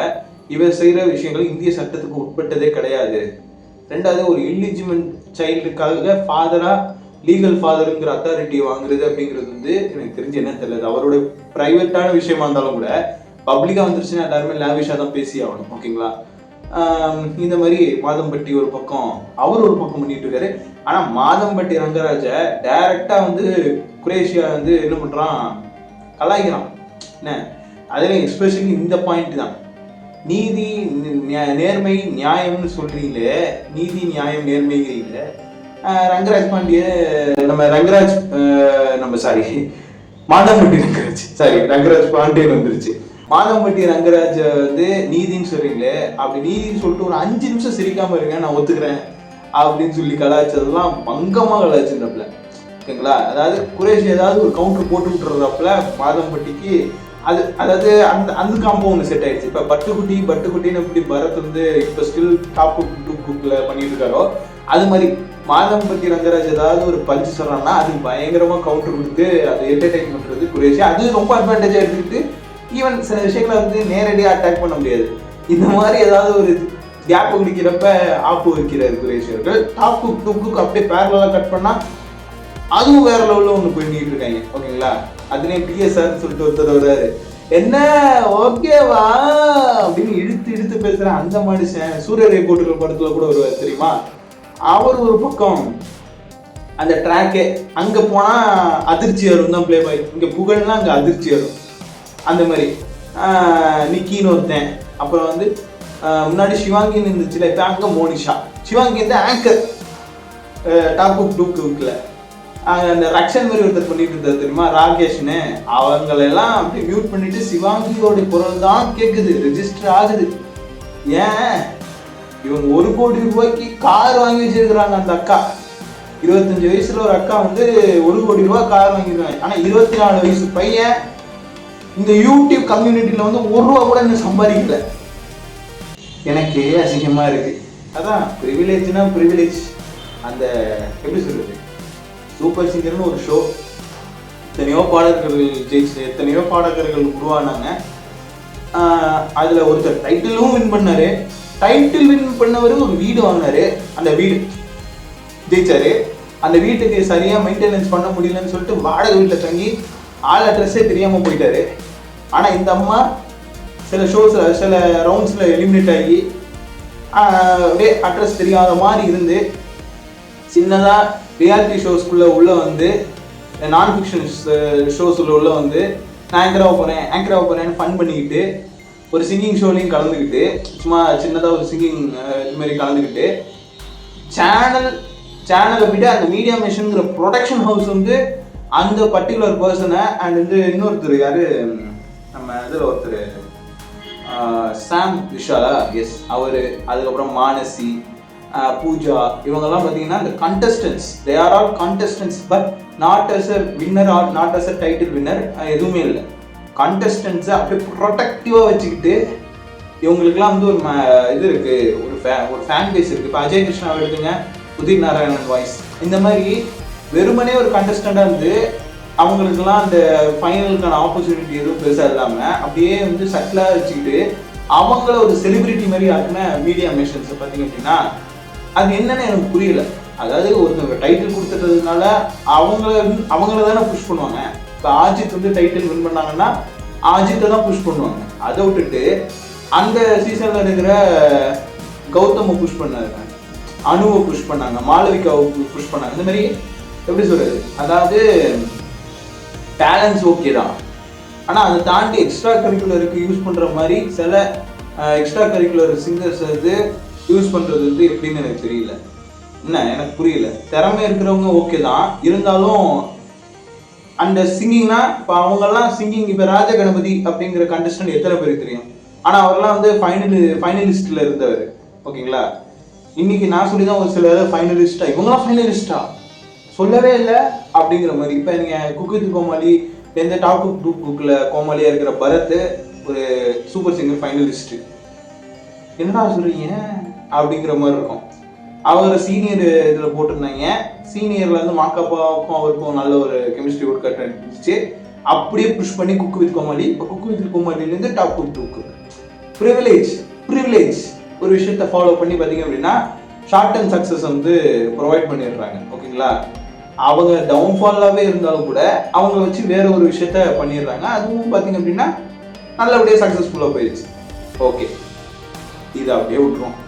இவர் செய்கிற விஷயங்கள் இந்திய சட்டத்துக்கு உட்பட்டதே கிடையாது. ரெண்டாவது ஒரு இல்லிஜிமெண்ட் சைல்டுக்காக ஃபாதராக லீகல் ஃபாதருங்கிற அத்தாரிட்டியை வாங்குறது அப்படிங்கிறது வந்து எனக்கு தெரிஞ்சு என்ன தெரியல. அவரோட ப்ரைவேட்டான விஷயமா இருந்தாலும் கூட பப்ளிக்காக வந்துருச்சுன்னா எல்லாருமே லேவிஷாக தான் பேசி ஆகணும், ஓகேங்களா. இந்த மாதிரி மாதம்பட்டி ஒரு பக்கம் அவர் ஒரு பக்கம் பண்ணிட்டு இருக்காரு. ஆனால் மாதம்பட்டி ரங்கராஜை டைரக்டாக வந்து குரேஷியா வந்து என்ன பண்ணுறான், கலாய்க்கிறான் என்ன. அதில் எஸ்பெஷலி இந்த பாயிண்ட் தான், நீதி நேர்மை நியாயம்னு சொல்றீங்களே, நீதி நியாயம் நேர்மைங்கிறீங்களே. ரங்கராஜ் பாண்டிய மாதம்பட்டி ரங்கராஜ் பாண்டியன் வந்துருச்சு. மாதம்பட்டி ரங்கராஜ் வந்து நீதின்னு சொல்றீங்களே, அப்படி நீதின்னு சொல்லிட்டு ஒரு 5 நிமிஷம் சிரிக்காம இருங்க நான் ஒத்துக்கிறேன் அப்படின்னு சொல்லி கலாய்ச்சதெல்லாம் பங்கமாக கலாய்ச்சிருந்தப்பல, ஓகேங்களா. அதாவது குரேஷ் ஏதாவது ஒரு கவுண்டர் போட்டு விட்டுறப்பல மாதம்பட்டிக்கு அது அதாவது அந்த காம்போ ஒன்று செட் ஆயிடுச்சு. இப்போ பட்டுக்குட்டின்னு எப்படி பரத் வந்து இப்போ ஸ்டில் டாப் குக்கில் பண்ணிட்டு இருக்காரோ அது மாதிரி மாதம்பட்டி ரங்கராஜ் ஏதாவது ஒரு பஞ்சு சொல்றாங்கன்னா அது பயங்கரமாக கவுண்டர் கொடுத்து அதை என்டர்டைன் பண்ணுறது குரேஷ். அது ரொம்ப அட்வான்டேஜாக எடுத்துக்கிட்டு ஈவன் சில விஷயங்களை வந்து நேரடியாக அட்டாக் பண்ண முடியாது. இந்த மாதிரி ஏதாவது ஒரு கேப் குடிக்கிறப்ப ஆப்பு வைக்கிறாரு குரேஷ் அவர்கள். டாப் குக் அப்படியே பேரலாக கட் பண்ணால் அதுவும் வேற லெவலில் ஒன்று பண்ணிட்டு இருக்காங்க, ஓகேங்களா. அதுலேயே பிஎஸ்ஆர்னு சொல்லிட்டு ஒருத்தர் வர்றாரு, என்ன ஓகேவா அப்படின்னு இழுத்து பேசுகிறேன். அந்த மனுஷன் சூரியரை போட்டுக்கிற படத்தில் கூட வருவார் தெரியுமா. அவர் ஒரு பக்கம் அந்த ட்ராக்கே அங்கே போனால் அதிர்ச்சி வரும் தான் பிளே பாய், இங்கே புகழ்னா அங்கே அதிர்ச்சி வரும். அந்த மாதிரி நிக்கின்னு ஒருத்தன், அப்புறம் வந்து முன்னாடி சிவாங்கின்னு இருந்துச்சுல, இப்போ அங்கே மோனிஷா. சிவாங்கி வந்து ஆங்கர் டாப் டூக்கில் அந்த ரக்ஷன் மாதிரி ஒருத்தர் பண்ணிட்டு இருந்தார் தெரியுமா, ராகேஷ்னு. அவங்களெல்லாம் அப்படி மியூட் பண்ணிட்டு சிவாங்கியோட குரல் தான் கேட்குது, ரெஜிஸ்டர் ஆகுது. ஏன் இவங்க 1 கோடி ரூபாய்க்கு கார் வாங்கி வச்சிருக்கிறாங்க. அந்த அக்கா 25 வயசுல ஒரு அக்கா வந்து 1 கோடி ரூபாய் கார் வாங்கிருக்காங்க. ஆனால் 24 வயசு பையன் இந்த யூடியூப் கம்யூனிட்டியில் வந்து 1 ரூபா கூட இன்னும் சம்பாதிக்கல. எனக்கு அசிங்கமா இருக்கு. அதான் ப்ரிவிலேஜ்னா ப்ரிவிலேஜ். அந்த எப்படி சொல்றது, சூப்பர் சிங்கர்னு ஒரு ஷோ, எத்தனையோ பாடகர்கள் ஜெயிச்சு எத்தனையோ பாடகர்கள் உருவானாங்க. அதில் ஒருத்தர் டைட்டிலும் வின் பண்ணாரு. டைட்டில் வின் பண்ணவர் ஒரு வீடு வாங்கினாரு, அந்த வீடு ஜெயிச்சாரு. அந்த வீட்டுக்கு சரியாக மெயின்டெனன்ஸ் பண்ண முடியலன்னு சொல்லிட்டு வாடகை வீட்டில் தங்கி ஆள் அட்ரஸே தெரியாமல் போயிட்டாரு. ஆனால் இந்த அம்மா சில ஷோஸில் சில ரவுண்ட்ஸில் எலிமினேட் ஆகி அப்படியே அட்ரஸ் தெரியாத மாதிரி இருந்து சின்னதாக ரியாலிட்டி ஷோஸ்குள்ளே உள்ளே வந்து நான் ஃபிக்ஷன் ஷோஸுள்ள உள்ளே வந்து நான் ஆங்கராக போகிறேன்னு ஃபன் பண்ணிக்கிட்டு ஒரு சிங்கிங் ஷோலையும் கலந்துக்கிட்டு சும்மா சின்னதாக ஒரு சிங்கிங் இது மாதிரி கலந்துக்கிட்டு சேனலை விட அந்த மீடியா மிஷனுங்கிற ப்ரொடக்ஷன் ஹவுஸ் வந்து அந்த பர்டிகுலர் பர்சனை அண்ட் வந்து இன்னொருத்தர் யார் நம்ம இதில் ஒருத்தர் சாம் விஷாலா, எஸ் அவர், அதுக்கப்புறம் மானசி, பூஜா, இவங்கெல்லாம் பார்த்தீங்கன்னா இந்த contestants, they are all contestants but not as a winner or not as a title winner, எதுவுமே இல்லை. கண்டஸ்டன்ஸை அப்படியே ப்ரொடக்டிவாக வச்சுக்கிட்டு இவங்களுக்குலாம் வந்து ஒரு இது இருக்குது, ஒரு ஃபேன் பேஸ் இருக்குது. இப்போ அஜய் கிருஷ்ணா எடுத்துங்க, உதித் நாராயணன் வாய்ஸ், இந்த மாதிரி வெறுமனே ஒரு கண்டஸ்டண்டாக இருந்து அவங்களுக்குலாம் அந்த ஃபைனலுக்கான ஆப்பர்ச்சுனிட்டி எதுவும் பெருசாக இல்லாமல் அப்படியே வந்து சட்டிலாக வச்சுக்கிட்டு அவங்கள ஒரு செலிபிரிட்டி மாதிரி ஆகின மீடியா மிஷன்ஸை பார்த்தீங்க அப்படின்னா அது என்னன்னு எனக்கு புரியல. அதாவது ஒருத்தவங்க டைட்டில் கொடுத்துட்டதுனால அவங்கள தானே புஷ் பண்ணுவாங்க. இப்போ ஆஜித் வந்து டைட்டில் வின் பண்ணாங்கன்னா ஆஜித்தை தான் புஷ் பண்ணுவாங்க. அதை விட்டுட்டு அந்த சீசனில் இருக்கிற கௌதமை புஷ் பண்ணாங்க, அனுவை புஷ் பண்ணாங்க, மாளவிகாவை புஷ் பண்ணாங்க. இந்த மாதிரி எப்படி சொல்றது, அதாவது டேலண்ட்ஸ் ஓகே தான், ஆனால் அதை தாண்டி எக்ஸ்ட்ரா கரிக்குலருக்கு யூஸ் பண்ணுற மாதிரி சில எக்ஸ்ட்ரா கரிக்குலர் சிங்கர்ஸ் வந்து யூஸ் பண்ணுறது வந்து எப்படின்னு எனக்கு தெரியல. என்ன எனக்கு புரியல. திறமை இருக்கிறவங்க ஓகே தான், இருந்தாலும் அந்த சிங்கிங்னா இப்போ அவங்கெல்லாம் சிங்கிங், இப்போ ராஜ கணபதி அப்படிங்கிற கண்டஸ்டன்ட் எத்தனை பேருக்கு தெரியும்? ஆனால் அவரெல்லாம் வந்து ஃபைனலிஸ்டில் இருந்தவர், ஓகேங்களா? இன்னைக்கு நான் சொல்லி தான் ஒரு சில ஃபைனலிஸ்டா, இவங்களாம் ஃபைனலிஸ்டா சொல்லவே இல்லை அப்படிங்கிற மாதிரி. இப்போ நீங்கள் குக் வித் கோமாளி எந்த டாப் குக்கில் கோமாளியாக இருக்கிற பரத் ஒரு சூப்பர் சிங்கர் ஃபைனலிஸ்ட்டு, என்னடா சொல்கிறீங்க அப்படிங்கிற மாதிரி இருக்கும். அவர் சீனியர் இதில் போட்டிருந்தாங்க, சீனியரில் வந்து மாக்காப்பாவுக்கும் அவருக்கும் நல்ல ஒரு கெமிஸ்ட்ரி ஒர்க் அவுட் இருந்துச்சு. அப்படியே புஷ் பண்ணி குக் வித் கோமாளி, இப்போ குக் வித் கோமாளிலேருந்து டாப் குக் ப்ரிவிலேஜ் ஒரு விஷயத்த ஃபாலோ பண்ணி பார்த்தீங்க அப்படின்னா ஷார்ட் அண்ட் சக்ஸஸ் வந்து ப்ரொவைட் பண்ணிடுறாங்க, ஓகேங்களா? அவங்க டவுன்ஃபாலாகவே இருந்தாலும் கூட அவங்கள வச்சு வேற ஒரு விஷயத்த பண்ணிடுறாங்க. அதுவும் பார்த்தீங்க அப்படின்னா நல்லபடியாக சக்ஸஸ்ஃபுல்லாக போயிடுச்சு. ஓகே, இதை அப்படியே விட்டுருவோம்.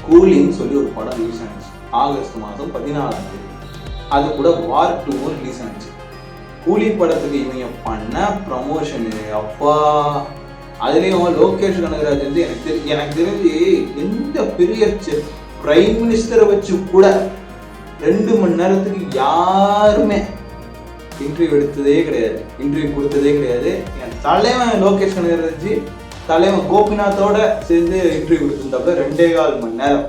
கூலின்னு சொல்லி ஒரு படம் ரிலீஸ் ஆனிச்சு ஆகஸ்ட் மாதம் 14. அது கூட வார் 2 ரிலீஸ் ஆனிச்சு. கூலி படத்துக்கு இவங்க பண்ண ப்ரமோஷனு அப்பா, அதுலேயும் லோகேஷ் கனகராஜ் வந்து எனக்கு தெரிஞ்சு எந்த பெரிய பிரைம் மினிஸ்டரை வச்சு கூட 2 மணி நேரத்துக்கு யாருமே இன்டர்வியூ எடுத்ததே கிடையாது, இன்டர்வியூ கொடுத்ததே கிடையாது. என் தலைவன் லோகேஷ் கனகராஜ் தலைவன் கோபிநாத்தோட சேர்ந்து இன்டர்வியூ கொடுத்துருந்தாப்புல 2.25 மணி நேரம்.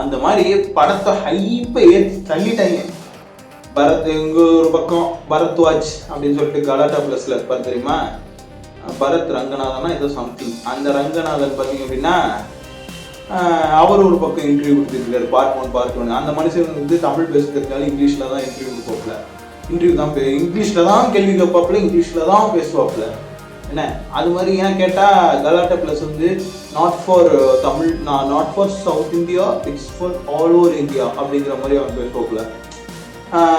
அந்த மாதிரி படத்தை ஹைப்பை ஏற்றி தள்ளிட்டாங்க. பரத் இங்க ஒரு பக்கம் பரத்வாஜ் அப்படின்னு சொல்லிட்டு கலாட்டா பிளஸ்ல இருப்பார் தெரியுமா, பரத் ரங்கநாதனா ஏதோ சம்திங். அந்த ரங்கநாதன் பார்த்தீங்க அப்படின்னா அவர் ஒரு பக்கம் இன்டர்வியூ கொடுத்துருக்காரு, பார்ட் 1 பார்ட் 1. அந்த மனுஷன் வந்து தமிழ் பேசுறதுனால இங்கிலீஷில் தான் இன்டர்வியூ கொடுப்பாப்புல, இங்கிலீஷில் தான் கேள்வி கேட்பாப்புல, இங்கிலீஷில் தான் பேசுவாப்புல. என்ன அது மாதிரி ஏன் கேட்டால் கலாட்டா ப்ளஸ் வந்து not for Tamil, not for south India, it's for all over India அப்படிங்கிற மாதிரி அவன் பேசுவாப்புல.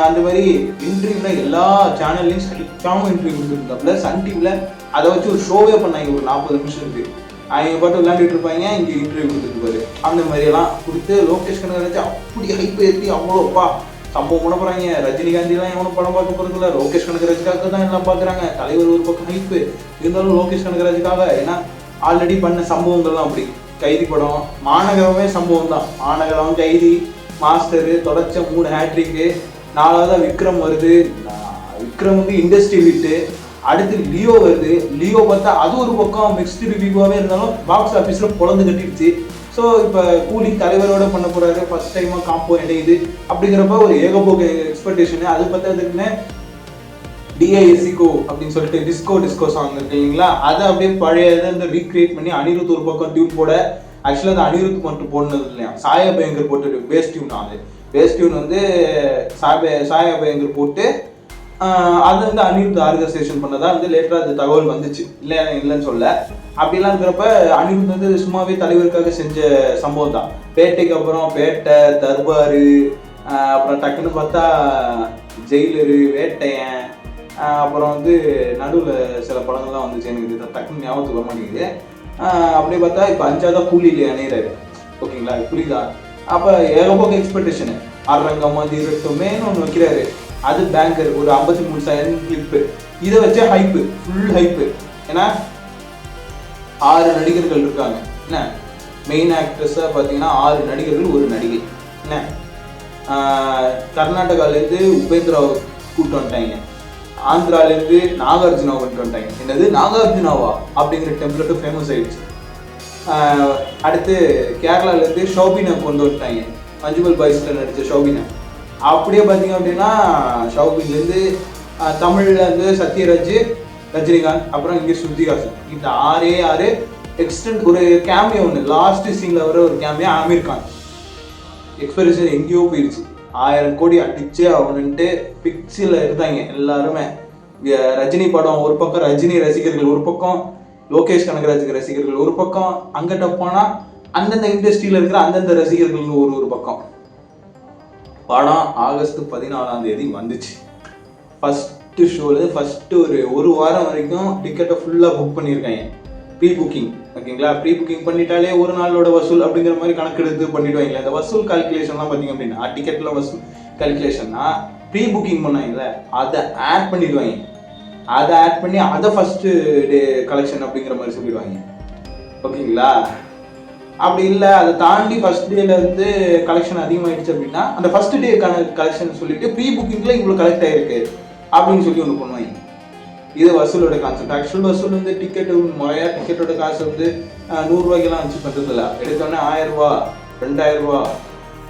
அந்த மாதிரி இன்டர்வியூவில் எல்லா சேனல்லையும் ஸ்ட்ரிக்டாகவும் இன்டர்வியூ கொடுத்துருந்தாப்புல. சன் டிவியில் அதை வச்சு ஒரு ஷோவே பண்ணாங்க, ஒரு 40 நிமிஷத்துக்கு. அவங்க பாட்டு விளையாண்டுட்டு இருப்பாங்க, இங்கே இன்டர்வியூ கொடுத்துருப்பாரு. அந்த மாதிரியெல்லாம் கொடுத்து லோகேஷ் கனகராஜ் அப்படி ஹைப் ஏற்றி அவ்வளோப்பா சம்பவம் பண்ண போகிறாங்க. ரஜினிகாந்திலாம் எவனும் படம் பார்க்க போகிறது இல்லை, லோகேஷ் கனகராஜுக்காக தான் எல்லாம் பார்க்குறாங்க. தலைவர் ஒரு பக்கம் ஹைப்பு இருந்தாலும் லோகேஷ் கனகராஜுக்காக, ஏன்னா ஆல்ரெடி பண்ண சம்பவங்கள்லாம் அப்படி. கைதி படம், மாநகரமே சம்பவம் தான். மாநகரம், கைதி, மாஸ்டரு, தொடர்ச்ச 3 ஹேட்ரிக்கு. 4வதா விக்ரம் வருது, விக்ரம் வந்து இண்டஸ்ட்ரி ஹிட்டு. அடுத்து லியோ வருது, லியோ பார்த்தா அது ஒரு பக்கம் மிக்ஸ்டு ரிவ்யூவாகவே இருந்தாலும் பாக்ஸ் ஆஃபீஸில் பொழந்து கட்டிடுச்சு. ஸோ இப்போ கூலி தலைவரோட பண்ண போகிறாரு, ஃபர்ஸ்ட் டைமாக காம்போ இணையுது அப்படிங்கிறப்ப ஒரு ஏகபோக எக்ஸ்பெக்டேஷனு. அது பார்த்ததுக்குன்னு டிஐஎஸ்சிகோ அப்படின்னு சொல்லிட்டு டிஸ்கோ சாங் இருக்கு இல்லைங்களா, அதை அப்படியே பழைய இதை ரீக்ரியேட் பண்ணி அனிருத் ஒரு பக்கம் டியூன் போட. ஆக்சுவலாக அது அனிருத் மட்டும் போடனது இல்லையா, சாயா பயங்கர் போட்டு பேஸ் டியூன். அது பேஸ் டியூன் வந்து சாயா பயங்கர் போட்டு அது வந்து அனிருத் ஆர்கனைசேஷன் பண்ணதா வந்து லேட்டராக அது தகவல் வந்துச்சு, இல்லைன்னு சொல்ல. அப்படிலாம் இருக்கிறப்ப அனிருத் வந்து சும்மாவே தலைவருக்காக செஞ்ச சம்பவம் தான். பேட்டைக்கு அப்புறம் பேட்டை, தர்பாரு, அப்புறம் டக்குன்னு பார்த்தா ஜெயிலரு, வேட்டையன், அப்புறம் வந்து நடுவில் சில படங்கள்லாம் வந்துச்சு, எனக்கு டக்குன்னு ஞாபகத்துக்கு வர மாட்டேங்குது. அப்படியே பார்த்தா இப்போ 5ஆவதா கூலியில் இணையிறாரு. ஓகேங்களா, புரியுதா? அப்போ ஏகப்போக எக்ஸ்பெக்டேஷனு. அரங்கம் திரட்டுமேன்னு ஒன்று வைக்கிறாரு, அது பேங்கர் ஒரு 53 செகண்ட் கிளிப்பு. இதை வச்சே ஹைப்பு, ஃபுல் ஹைப்பு. ஏன்னா 6 நடிகர்கள் இருக்காங்க. என்ன மெயின் ஆக்ட்ரஸாக பார்த்தீங்கன்னா 6 நடிகர்கள், ஒரு நடிகை. என்ன கர்நாடகாலேருந்து உபேந்திராவை கூப்பிட்டு வந்துட்டாங்க, ஆந்திராலேருந்து நாகார்ஜுனாவை கொண்டு வந்துட்டாங்க. என்னது நாகார்ஜுனாவா அப்படிங்கிற டெம்ப்ளேட்டும் ஃபேமஸ் ஆயிடுச்சு. அடுத்து கேரளாலேருந்து ஷோபினா கொண்டு வந்துட்டாங்க, மஞ்சுமல் பாய்ஸில் நடித்த ஷோபினா. அப்படியே பார்த்தீங்க அப்படின்னா ஷோபின்லேருந்து தமிழில் வந்து சத்யராஜ், ரஜினிகாந்த், அப்புறம் இங்கே ஸ்ருதிஹாசன். இந்த 6 எக்ஸ்டென்ட் ஒரு கேமியோ ஒன்று லாஸ்ட் சீனில் வர ஒரு கேமியோ ஆமீர் கான். எக்ஸ்பெக்டேஷன் எங்கேயோ போயிடுச்சு. 1000 கோடி அடிச்சு அவனுன்ட்டு பிக்ஸில் இருந்தாங்க எல்லாருமே. ரஜினி படம் ஒரு பக்கம், ரஜினி ரசிகர்கள் ஒரு பக்கம், லோகேஷ் கனகராஜ் ரசிகர்கள் ஒரு பக்கம், அங்கிட்ட போனால் அந்தந்த இண்டஸ்ட்ரியில் இருக்கிற அந்தந்த ரசிகர்கள் ஒரு பக்கம். படம் ஆகஸ்ட் 14ஆம் தேதி வந்துச்சு. ஃபஸ்ட்டு ஷோவில் ஃபஸ்ட்டு ஒரு வாரம் வரைக்கும் டிக்கெட்டை ஃபுல்லாக புக் பண்ணியிருக்காங்க, ப்ரீ புக்கிங். ஓகேங்களா, ப்ரீ புக்கிங் பண்ணிட்டாலே ஒரு நாளோட வசூல் அப்படிங்கிற மாதிரி கணக்கெடுத்து பண்ணிடுவாங்க. அந்த வசூல் கால்குலேஷன்லாம் பார்த்தீங்க அப்படின்னா டிக்கெட்டில் வசூல் கால்குலேஷன்னா ப்ரீ புக்கிங் பண்ணாங்கல்ல, அதை ஆட் பண்ணிடுவாங்க. அதை ஆட் பண்ணி அதை ஃபஸ்ட்டு டே கலெக்ஷன் அப்படிங்கிற மாதிரி சொல்லிடுவாங்க. ஓகேங்களா, அப்படி இல்லை அதை தாண்டி ஃபர்ஸ்ட் டேல இருந்து கலெக்ஷன் அதிகமாகிடுச்சு அப்படின்னா அந்த ஃபர்ஸ்ட் டே கலெக்ஷன் சொல்லிட்டு ப்ரீ புக்கிங்கில் இவ்வளோ கலெக்ட் ஆகிருக்கு அப்படின்னு சொல்லி ஒன்று பண்ணுவாங்க. இது வசூலோட கான்செப்ட். ஆக்சுவல் வசூல் வந்து டிக்கெட்டு முறையாக டிக்கெட்டோட காசு வந்து 100 ரூபாய்க்கெல்லாம் வச்சு பண்ணுறதில்ல. எடுத்தோடனே 1000 ரூபா 2000 ரூபா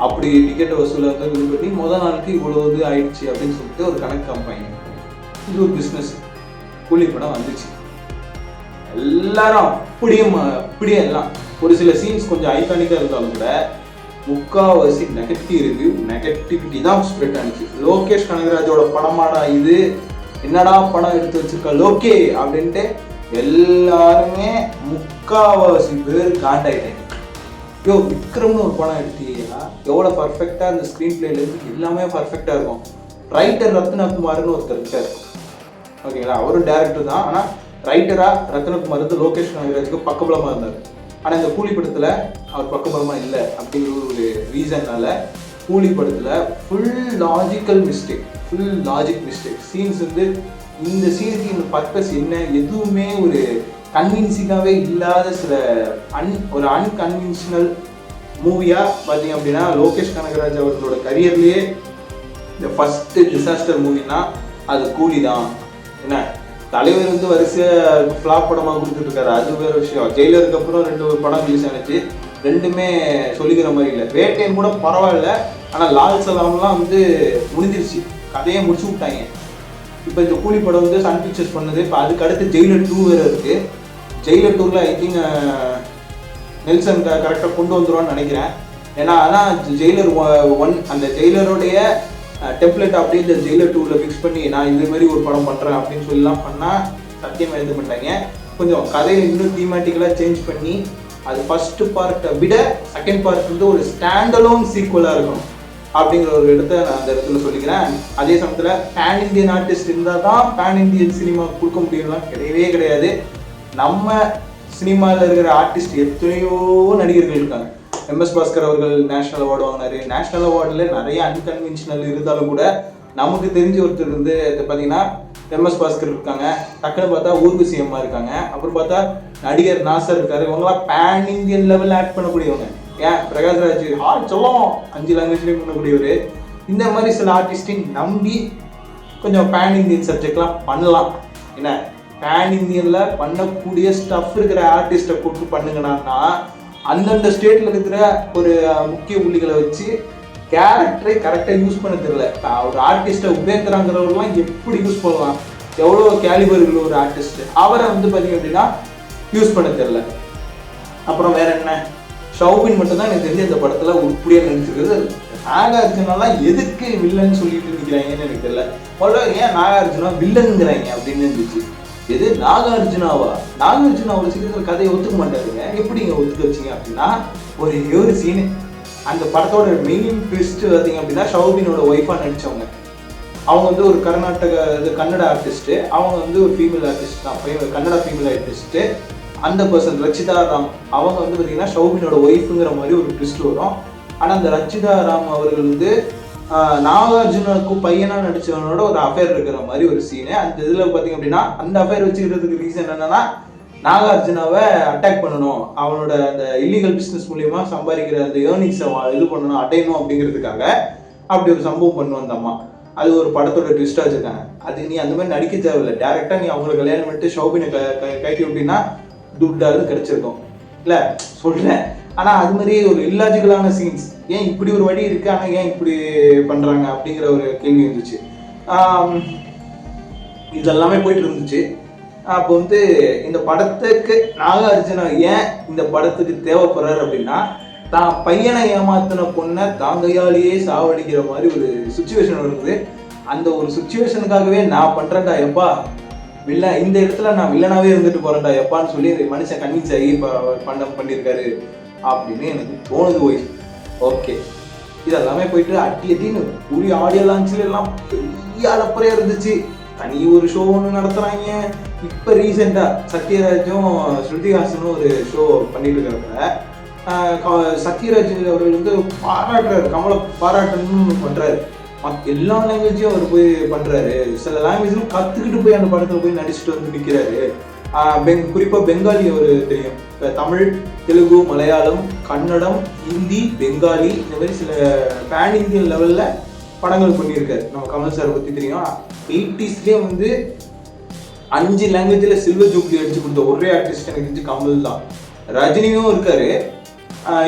அப்படி டிக்கெட்டை வசூலை வந்து இது பண்ணி முதல் நாளுக்கு இவ்வளோ இது ஆயிடுச்சு அப்படின்னு சொல்லிட்டு ஒரு கணக்கு காமிப்பாங்க. இது ஒரு பிஸ்னஸ். கூலி படம் வந்துச்சு, எல்லாரும் அப்படியே எல்லாம் ஒரு சில சீன்ஸ் கொஞ்சம் ஐகானிக்காக இருந்தாலும் கூட முக்கால்வாசி நெகட்டிவிட்டி தான் ஸ்ப்ரெட் ஆனிச்சு. லோகேஷ் கனகராஜோட படமாடா இது, என்னடா படம் எடுத்து வச்சிருக்கா லோகே அப்படின்ட்டு எல்லாருமே முக்கால்வாசி பேர் காண்டாயிட்டாங்க. யோ விக்ரம்னு ஒரு படம் எடுத்தீங்கன்னா எவ்வளோ பர்ஃபெக்டாக அந்த ஸ்க்ரீன் பிளேலேருந்து எல்லாமே பர்ஃபெக்டாக இருக்கும். ரைட்டர் ரத்னகுமார்னு ஒருத்தர் இருக்கார். ஓகேங்களா, அவரும் டேரக்டர் தான், ஆனால் ரைட்டராக ரத்னகுமார் வந்து லோகேஷ் கனகராஜுக்கு பக்கபலமாக இருந்தார். ஆனால் இந்த கூலி படத்தில் அவர் பக்கபலமாக இல்லை அப்படிங்கிற ஒரு ரீசன்னால கூலி படத்தில் ஃபுல் லாஜிக் மிஸ்டேக் சீன்ஸ் வந்து இந்த சீனுக்கு இந்த பர்பஸ் என்ன எதுவுமே ஒரு கன்வின்சிங்காகவே இல்லாத சில ஒரு அன்கன்வின்ஷனல் மூவியாக பார்த்தீங்க அப்படின்னா லோகேஷ் கனகராஜ் அவர்களோட கரியர்லேயே இந்த ஃபஸ்ட்டு டிசாஸ்டர் மூவினா அது கூலி தான். என்ன தலைவர் வந்து வரிசையாக ஃப்ளாப் படமாக கொடுத்துட்ருக்காரு, அது வேறு விஷயம். ஜெயிலருக்கு அப்புறம் 2 படம் ரிலீஸ் ஆனிச்சு, ரெண்டுமே சொல்லிக்கிற மாதிரி இல்லை. வேட்டையன் கூட பரவாயில்ல, ஆனால் லால் சலாம்லாம் வந்து முடிஞ்சிருச்சு, கதையை முடிச்சு விட்டாங்க. இப்போ இந்த கூலி படம் வந்து சன் பிக்சர்ஸ் பண்ணது. இப்போ அதுக்கு அடுத்து ஜெயிலர் 2 வேறு இருக்குது. ஜெயிலர் 2ல் ஐ திங்க் நெல்சன் கரெக்டாக கொண்டு வந்துடுவான்னு நினைக்கிறேன். ஏன்னா அதான் ஜெயிலர் 1 அந்த ஜெயிலருடைய டெம்ப்ளேட் அப்படியே இந்த ஜெயிலர் 2ல் ஃபிக்ஸ் பண்ணி நான் இந்த மாதிரி ஒரு படம் பண்ணுறேன் அப்படின்னு சொல்லலாம் பண்ணால் சத்தியமாக எழுத மாட்டாங்க. கொஞ்சம் கதையை இன்னும் தீமேட்டிக்கலாக சேஞ்ச் பண்ணி அது ஃபர்ஸ்ட் பார்ட்டை விட செகண்ட் பார்ட் வந்து ஒரு ஸ்டாண்டலோன் சீக்குவலாக இருக்கும் அப்படிங்கிற ஒரு இடத்த நான் அந்த இடத்துல சொல்லிக்கிறேன். அதே சமயத்தில் பேன் இந்தியன் ஆர்டிஸ்ட் இருந்தால் தான் பேன் இந்தியன் சினிமா கொடுக்க முடியும்லாம் கிடையவே கிடையாது. நம்ம சினிமாவில் இருக்கிற ஆர்டிஸ்ட் எத்தனையோ நடிகர்கள் இருக்காங்க. எம்எஸ் பாஸ்கர் அவர்கள் நேஷனல் அவார்டு வாங்கினாரு. நேஷனல் அவார்டில் நிறைய அன்கன்வென்ஷனல் இருந்தாலும் கூட நமக்கு தெரிஞ்ச ஒருத்தர் வந்து பார்த்தீங்கன்னா எம்எஸ் பாஸ்கர் இருக்காங்க, டக்குன்னு பார்த்தா ஊர்வசி அம்மா இருக்காங்க, அப்புறம் பார்த்தா நடிகர் நாசர் இருக்காரு. இவங்களாம் பேன் இந்தியன் லெவலில் ஆக்ட் பண்ணக்கூடியவங்க. ஏன் பிரகாஷ்ராஜ் சொல்லும் 5 லாங்குவேஜ்லேயும் பண்ணக்கூடியவர். இந்த மாதிரி சில ஆர்டிஸ்டையும் நம்பி கொஞ்சம் பேன் இந்தியன் சப்ஜெக்ட்லாம் பண்ணலாம். என்ன பேன் இந்தியனில் பண்ணக்கூடிய ஸ்டஃப் இருக்கிற ஆர்டிஸ்ட்டை கூப்பிட்டு பண்ணுங்கன்னா அந்தந்த ஸ்டேட்டில் இருக்கிற ஒரு முக்கிய புள்ளிகளை வச்சு கேரக்டரை கரெக்டாக யூஸ் பண்ண தெரியல. ஒரு ஆர்டிஸ்ட்டை உபேந்திராங்கிறவர்கள்லாம் எப்படி யூஸ் பண்ணலாம், எவ்வளோ கேலிபர்கள் ஒரு ஆர்டிஸ்ட்டு, அவரை வந்து பார்த்தீங்க அப்படின்னா யூஸ் பண்ண தெரில. அப்புறம் வேற என்ன, ஷௌபின் மட்டும்தான் எனக்கு தெரிஞ்ச இந்த படத்தில் உருப்படியாக நடிச்சிருக்குது. நாகார்ஜுனாலாம் எதுக்கு வில்லன்னு சொல்லிட்டு நிற்கிறாங்கன்னு எனக்கு தெரியல. முதல்ல ஏன் நாகார்ஜுனா வில்லனுங்கிறாங்க அப்படின்னு இருந்துச்சு. எது நாகார்ஜுனாவா? நாகார்ஜுனா ஒரு சீக்கிரத்தில் கதையை ஒத்துக்க மாட்டாருங்க. எப்படிங்க ஒத்துக்க வச்சிங்க அப்படின்னா ஒரே ஒரு சீனு அந்த படத்தோட மெயின் ட்விஸ்ட் பார்த்தீங்க அப்படின்னா ஷௌபினோட ஒய்ஃபாக நடித்தவங்க. அவங்க வந்து ஒரு கன்னட ஆர்டிஸ்ட்டு, அவங்க வந்து ஒரு ஃபீமேல் ஆர்டிஸ்ட் தான், கன்னடா ஃபீமேல் ஆர்டிஸ்ட்டு. அந்த பர்சன் ரச்சிதா ராம் அவங்க வந்து பார்த்தீங்கன்னா ஷௌபினோட ஒய்ஃபுங்கிற மாதிரி ஒரு ட்விஸ்ட் வரும். ஆனால் அந்த ரச்சிதா ராம் அவர்கள் வந்து நாகார்ஜுனுக்கும் பையனாக நடிச்சவனோட ஒரு அஃபேர் இருக்கிற மாதிரி ஒரு சீனு. அந்த இதில் பார்த்தீங்க அப்படின்னா அந்த அஃபேர் வச்சுக்கிறதுக்கு ரீசன் என்னன்னா, நாகார்ஜுனாவை அட்டாக் பண்ணணும், அவனோட அந்த இல்லீகல் பிஸ்னஸ் மூலியமா சம்பாதிக்கிற அந்த ஏர்னிங்ஸை இது பண்ணணும், அடையணும் அப்படிங்கிறதுக்காக அப்படி ஒரு சம்பவம் பண்ணுவோம் அந்த அம்மா. அது ஒரு படத்தோட ட்விஸ்டாக வச்சுருக்காங்க. அது நீ அந்த மாதிரி நடிக்க தேவையில்லை, டேரெக்டாக நீ அவங்களை கல்யாணம் பண்ணிட்டு ஷௌபினை கைட்டி விட்டினா துட்டாவது கிடைச்சிருக்கும் இல்லை சொல்கிறேன். ஆனால் அது மாதிரி ஒரு இல்லாஜிக்கலான சீன்ஸ், ஏன் இப்படி ஒரு வழி இருக்கு, ஆனால் ஏன் இப்படி பண்ணுறாங்க அப்படிங்கிற ஒரு கேள்வி இருந்துச்சு. இதெல்லாமே போயிட்டு இருந்துச்சு. அப்போ வந்து இந்த படத்துக்கு நாகார்ஜுனா ஏன் இந்த படத்துக்கு தேவைப்படுறாரு அப்படின்னா, தான் பையனை ஏமாத்தின பொண்ணை தாங்கையாலேயே சாவடிக்கிற மாதிரி ஒரு சுச்சுவேஷன் இருக்குது. அந்த ஒரு சுச்சுவேஷனுக்காகவே நான் பண்ணுறேன்டா எப்பா வில்லன், இந்த இடத்துல நான் வில்லனாவே இருந்துட்டு போறேன்டா எப்பான்னு சொல்லி மனுஷன் கன்வின்ஸ் ஆகி பண்ணியிருக்காரு அப்படின்னு எனக்கு தோணுது. ஒய்ஃப் ஓகே, இதெல்லாமே போயிட்டு அட்டின்னு கூடிய ஆடியோ லான்ச்சில் எல்லாம் பெரிய அளப்பறையா இருந்துச்சு. தனி ஒரு ஷோ ஒன்று நடத்துறாங்க. இப்போ ரீசெண்டாக சத்யராஜும் ஸ்ருதிஹாசனும் ஒரு ஷோ பண்ணிட்டு இருக்கிறப்ப சத்யராஜ் அவர்கள் வந்து பாராட்டுறாரு, கமலை பாராட்டணும்னு பண்றாரு. எல்லா லாங்குவேஜையும் அவர் போய் பண்றாரு. சில லாங்குவேஜ்லும் கத்துக்கிட்டு போய் அந்த படத்துல போய் நடிச்சுட்டு வந்து நிற்கிறாரு. குறிப்பாக பெங்காலி அவர் தெரியும், தமிழ், தெலுங்கு, மலையாளம், கன்னடம், ஹிந்தி, பெங்காலி இந்த மாதிரி சில பேன் இந்தியன் லெவலில் படங்கள் பண்ணியிருக்காரு. நம்ம கமல் சாரை பற்றி தெரியும். 80ஸ்லேயே வந்து 5 லாங்குவேஜில் சில்வர் ஜூப்ளி அடிச்சு கொடுத்த ஒரே ஆர்டிஸ்ட் எனக்கு தெரிஞ்சு கமல் தான். ரஜினியும் இருக்காரு,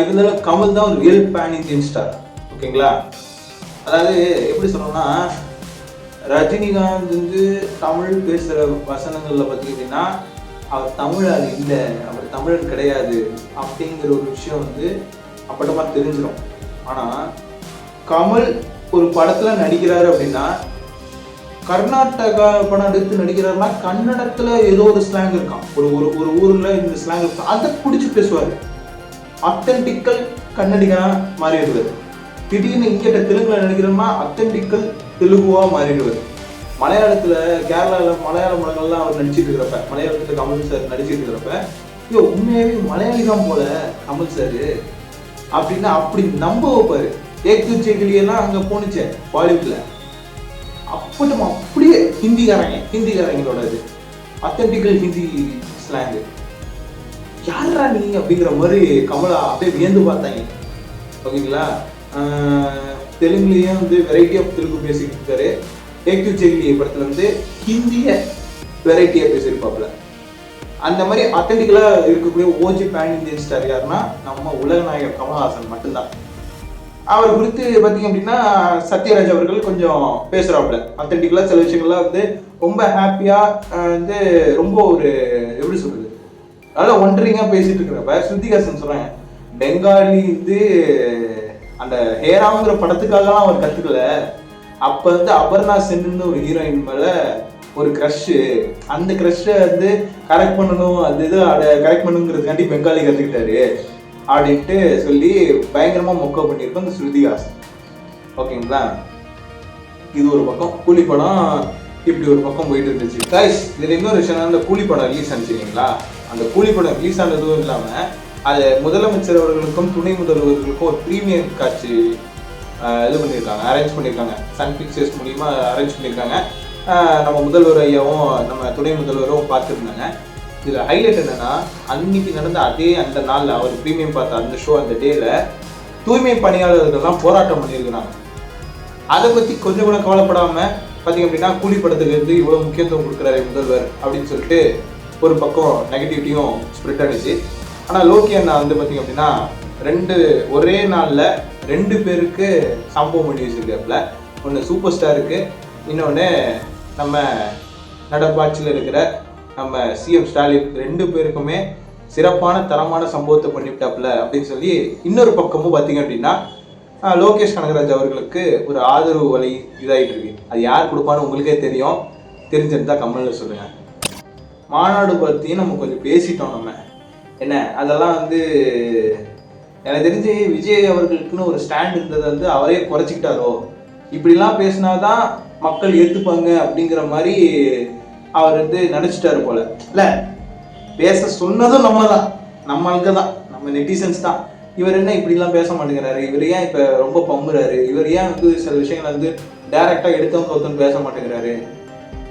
இருந்தாலும் கமல் தான் ஒரு ரியல் பேன் இந்தியன் ஸ்டார். ஓகேங்களா? அதாவது எப்படி சொல்லணும்னா, ரஜினிகாந்த் வந்து தமிழ் பேசுகிற வசனங்களில் பார்த்தீங்கன்னா அவர் தமிழால் இல்லை, அவர் தமிழன் கிடையாது அப்படிங்கிற ஒரு விஷயம் வந்து அப்பட்டமா தெரிஞ்சிடும். ஆனால் கமல் ஒரு படத்தில் நடிக்கிறாரு அப்படின்னா, கர்நாடகா படம் எடுத்து நடிக்கிறாருன்னா கன்னடத்தில் ஏதோ ஒரு ஸ்லாங் இருக்கான், ஒரு ஒரு ஊரில் இந்த ஸ்லாங் இருக்கும், அதை பிடிச்சி பேசுவார். அத்தன்டிக்கல் கன்னடிகனா மாறிடுவார். திடீர்னு இங்கிட்ட தெலுங்குல நடிக்கிறோம்னா அத்தன்டிக்கல் தெலுங்குவா மாறிடுவார். மலையாளத்தில் கேரளாவில் மலையாள படங்கள்லாம் அவர் நடிச்சிட்டு இருக்கிறப்ப, மலையாளத்தில் கமல் சார் நடிச்சிட்டு இருக்கிறப்ப, ஐயோ உண்மையாகவே மலையாளி தான் போல கமல் சார் அப்படின்னு அப்படி நம்ப வைப்பாரு. ஏக்கு செகிலியெல்லாம் அங்கே போனுச்சே பாலிவுட்ல, அப்படியே ஹிந்திக்காரங்களோட இது அத்தன்டிக்கல் ஹிந்தி ஸ்லாங்கு. யாரா நீ அப்படிங்கிற மாதிரி கமலா அப்படியே வியந்து பார்த்தாங்க. ஓகேங்களா? தெலுங்குலேயும் வந்து வெரைட்டி ஆஃப் தெலுங்கு பேசிக்கிட்டு இருக்காரு. ஏக்கு செகிலி படத்தில் வந்து ஹிந்திய வெரைட்டியாக பேசியிருப்பாப்புல. அந்த மாதிரி அத்தன்டிக்கலாக இருக்கக்கூடிய ஓஜி பேன் இந்தியன் ஸ்டார் யாருன்னா நம்ம உலக நாயகர் கமல்ஹாசன் மட்டும்தான். அவர் குறித்து பார்த்தீங்க அப்படின்னா சத்யராஜ் அவர்கள் கொஞ்சம் பேசுகிறாப்புல. அத்தன்டிக்கலாக சில விஷயங்கள்லாம் வந்து ரொம்ப ஹாப்பியாக வந்து ரொம்ப ஒரு எப்படி சொல்றது, நல்லா ஒன்றிங்காக பேசிட்டு இருக்கிறப்ப ஸ்ருதிஹாசன் சொல்கிறாங்க, பெங்காலி வந்து அந்த ஹேராங்கிற படத்துக்காகலாம் அவர் கற்றுக்கல, அப்போ வந்து அபர்ணா சென்னு ஒரு ஹீரோயின் மேலே ஒரு க்ரஷ்ஷு, அந்த க்ரஷ்ஷை வந்து கரெக்ட் பண்ணணும், அது இது அதை கரெக்ட் பண்ணுங்கிறதுக்காண்டி பெங்காலி கற்றுக்கிட்டாரு அப்படின்ட்டு சொல்லி பயங்கரமாக மொக்க பண்ணியிருக்கோம் இந்த ஸ்ருதிஹாசன். ஓகேங்களா? இது ஒரு பக்கம். கூலி படம் இப்படி ஒரு பக்கம் போயிட்டு இருந்துச்சு. கைஸ், இதில் இன்னொரு விஷயம், அந்த கூலி படம் ரிலீஸ் ஆனிச்சிங்களா? அந்த கூலி படம் ரிலீஸ் ஆனதும் இல்லாமல் அது முதலமைச்சர் அவர்களுக்கும் துணை முதல்வர்களுக்கும் ஒரு ப்ரீமியர் காட்சி இது பண்ணியிருக்காங்க, அரேஞ்ச் பண்ணியிருக்காங்க. சன் பிக்சர்ஸ் மூலிமா அரேஞ்ச் பண்ணியிருக்காங்க. நம்ம முதல்வர் ஐயாவும் நம்ம துணை முதல்வரும் பார்த்துருந்தாங்க. இதில் ஹைலைட் என்னென்னா, அன்னைக்கு நடந்த அந்த நாளில் அவர் ப்ரீமியம் பார்த்த அந்த ஷோ, அந்த டேல தூய்மை பணியாளர்கள்லாம் போராட்டம் பண்ணியிருக்கிறாங்க. அதை பற்றி கொஞ்சம் கூட கவலைப்படாமல் பார்த்தீங்க அப்படின்னா, கூலி படத்துக்கு வந்து இவ்வளோ முக்கியத்துவம் கொடுக்குறாரு முதல்வர் அப்படின்னு சொல்லிட்டு ஒரு பக்கம் நெகட்டிவிட்டியும் ஸ்ப்ரெட் ஆனிச்சு. ஆனால் லோக்கி அண்ணா வந்து பார்த்தீங்க அப்படின்னா ஒரே நாளில் 2 பேருக்கு சம்பவம் பண்ணி வச்சிருக்காப்புல. ஒன்று சூப்பர் ஸ்டாருக்கு, இன்னொன்று நம்ம நடப்பாட்சியில் இருக்கிற நம்ம சிஎம் ஸ்டாலின், 2 பேருக்குமே சிறப்பான தரமான சம்பவத்தை பண்ணிவிட்டாப்புல அப்படின்னு சொல்லி இன்னொரு பக்கமும் பார்த்தீங்க அப்படின்னா லோகேஷ் கனகராஜ் அவர்களுக்கு ஒரு ஆதரவு வலை இதாகிட்டு இருக்கு. அது யார் கொடுப்பான்னு உங்களுக்கே தெரியும், தெரிஞ்சிருந்தா கமெண்ட்ல சொல்லுங்க. மாநாடு பற்றியும் நம்ம கொஞ்சம் பேசிட்டோம். நம்ம என்ன அதெல்லாம் வந்து எனக்கு தெரிஞ்சு விஜய் அவர்களுக்குன்னு ஒரு ஸ்டாண்ட் இருந்ததை வந்து அவரே குறைச்சிக்கிட்டாரோ, இப்படிலாம் பேசினாதான் மக்கள் ஏற்றுப்பாங்க அப்படிங்கிற மாதிரி அவர் வந்து நினச்சிட்டாரு போல. இல்லை, பேச சொன்னதும் நம்ம தான், நம்மளுக்கு தான், நம்ம நெட்டிசன்ஸ் தான். இவர் என்ன இப்படிலாம் பேச மாட்டேங்கிறாரு, இவர் ஏன் இப்போ ரொம்ப பம்புறாரு, இவர் ஏன் வந்து சில விஷயங்களை வந்து டைரெக்டாக எடுத்தவங்க கவுத்தன்னு பேச மாட்டேங்கிறாரு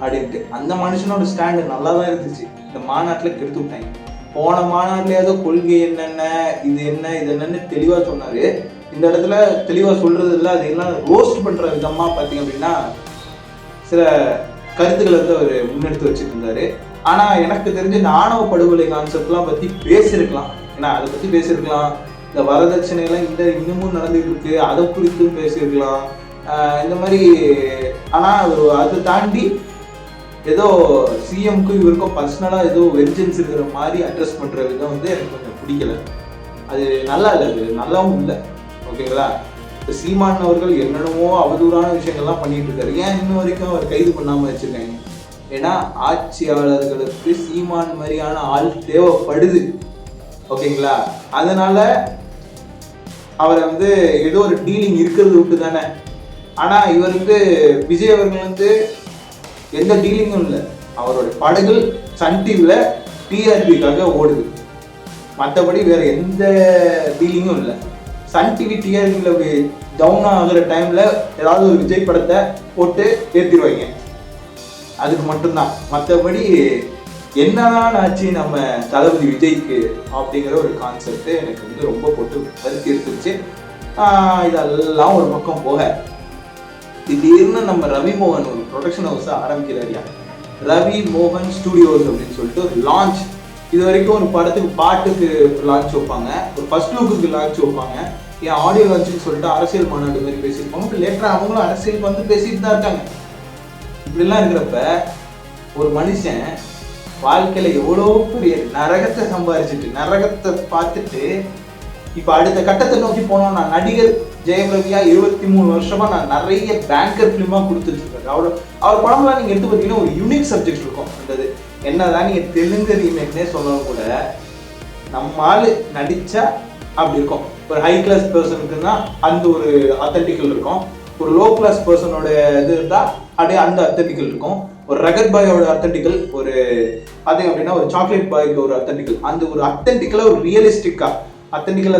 அப்படின்ட்டு. அந்த மனுஷனோட ஸ்டாண்டு நல்லா தான் இருந்துச்சு. இந்த மாநாட்டில் கெடுத்து விட்டாங்க. போன மாநாட்டிலேயாவது கொள்கை என்னென்ன, இது என்ன, இது என்னன்னு தெளிவாக சொன்னார். இந்த இடத்துல தெளிவாக சொல்கிறது இல்லை, அது எல்லாம் ரோஸ்ட் பண்ணுற விதமாக பார்த்தீங்க அப்படின்னா சில கருத்துக்களை வந்து அவர் முன்னெடுத்து வச்சுட்டு இருந்தார். ஆனால் எனக்கு தெரிஞ்ச இந்த ஆணவ படுகொலை கான்செப்ட்லாம் பற்றி பேசியிருக்கலாம். ஏன்னா அதை பற்றி பேசியிருக்கலாம். இந்த வரதட்சணைலாம் இன்னமும் நடந்துகிட்டு இருக்கு, அதை குறித்தும் பேசியிருக்கலாம் இந்த மாதிரி. ஆனால் அதை தாண்டி ஏதோ சிஎம்க்கும் இவருக்கும் பர்சனலாக ஏதோ வெஞ்சன்ஸ் இருக்கிற மாதிரி அட்ரஸ் பண்ணுற விதம் வந்து எனக்கு கொஞ்சம் பிடிக்கல. அது நல்லா இல்லை, அது நல்லாவும் இல்லை. ஓகேங்களா? இப்போ சீமான் அவர்கள் என்னென்னமோ அவதூறான விஷயங்கள்லாம் பண்ணிட்டு இருக்காரு. ஏன் இன்னும் வரைக்கும் அவர் கைது பண்ணாமல் வச்சுருக்காங்க? ஏன்னா ஆட்சியாளர்களுக்கு சீமான் மாதிரியான ஆள் தேவைப்படுது. ஓகேங்களா? அதனால அவரை வந்து ஏதோ ஒரு டீலிங் இருக்கிறது விட்டு தானே. ஆனால் இவர் வந்து விஜய் அவர்கள் வந்து எந்த டீலிங்கும் இல்லை. அவரோட படங்கள் சன் டிவியில் டிஆர்பிக்காக ஓடுது, மற்றபடி வேற எந்த டீலிங்கும் இல்லை. சன் டிவி டிஆர்பியில் டவுன் ஆகிற டைமில் ஏதாவது ஒரு விஜய் படத்தை போட்டு ஏற்றிடுவாங்க, அதுக்கு மட்டும்தான். மற்றபடி என்னதான் ஆச்சு நம்ம தளபதி விஜய்க்கு அப்படிங்கிற ஒரு கான்செப்ட் எனக்கு வந்து ரொம்ப போட்டு வருத்தி எடுத்துருச்சு. இதெல்லாம் ஒரு பக்கம் போக, திடீர்னு நம்ம ரவி மோகன் ஒரு ப்ரொடக்ஷன் ஹவுஸை ஆரம்பிக்கிறாரியா. ரவி மோகன் ஸ்டுடியோஸ் அப்படின்னு சொல்லிட்டு ஒரு லான்ச். இது வரைக்கும் ஒரு படத்துக்கு பாட்டுக்கு லான்ச் வைப்பாங்க, ஒரு ஃபர்ஸ்ட் லுக்குக்கு லான்ச் வைப்பாங்க, ஏன் ஆடியோ லான்ச்சுன்னு சொல்லிட்டு அரசியல் மாநாடு மாதிரி பேசியிருப்பாங்க. லேட்டராக அவங்களும் அரசியலுக்கு வந்து பேசிட்டு தான் இருக்காங்க. இப்படிலாம் இருக்கிறப்ப ஒரு மனுஷன் வாழ்க்கையில எவ்வளோ பெரிய நரகத்தை சம்பாதிச்சுட்டு, நரகத்தை பார்த்துட்டு இப்போ அடுத்த கட்டத்தை நோக்கி போனோம். நான் நடிகர் ஜெயம் ரவியா 23 வருஷமா நான் நிறைய பேங்கர் ஃபிலிமா கொடுத்துருக்காரு. அவர் படம்லாம் நீங்க எடுத்து பார்த்தீங்கன்னா ஒரு யூனிக் சப்ஜெக்ட் இருக்கும். அந்த என்னதான் நீங்க தெலுங்கு ரீமேக்னே சொல்லவும் கூட நம்ம ஆளு நடிச்சா அப்படி இருக்கும். ஒரு ஹை கிளாஸ் பர்சனுக்குன்னா அந்த ஒரு அத்தன்டிக்கல் இருக்கும், ஒரு லோ கிளாஸ் பர்சனோட இது இருந்தால் அப்படியே அந்த அத்தன்டிக்கல் இருக்கும், ஒரு ரகட் பாயோட அத்தன்டிக்கல், ஒரு பார்த்தீங்க அப்படின்னா ஒரு சாக்லேட் பாய்க்கு ஒரு அத்தன்டிக்கல். அந்த ஒரு அத்தன்டிக்கலாக ஒரு ரியலிஸ்டிக்கா, அத்தன்டிக்கல்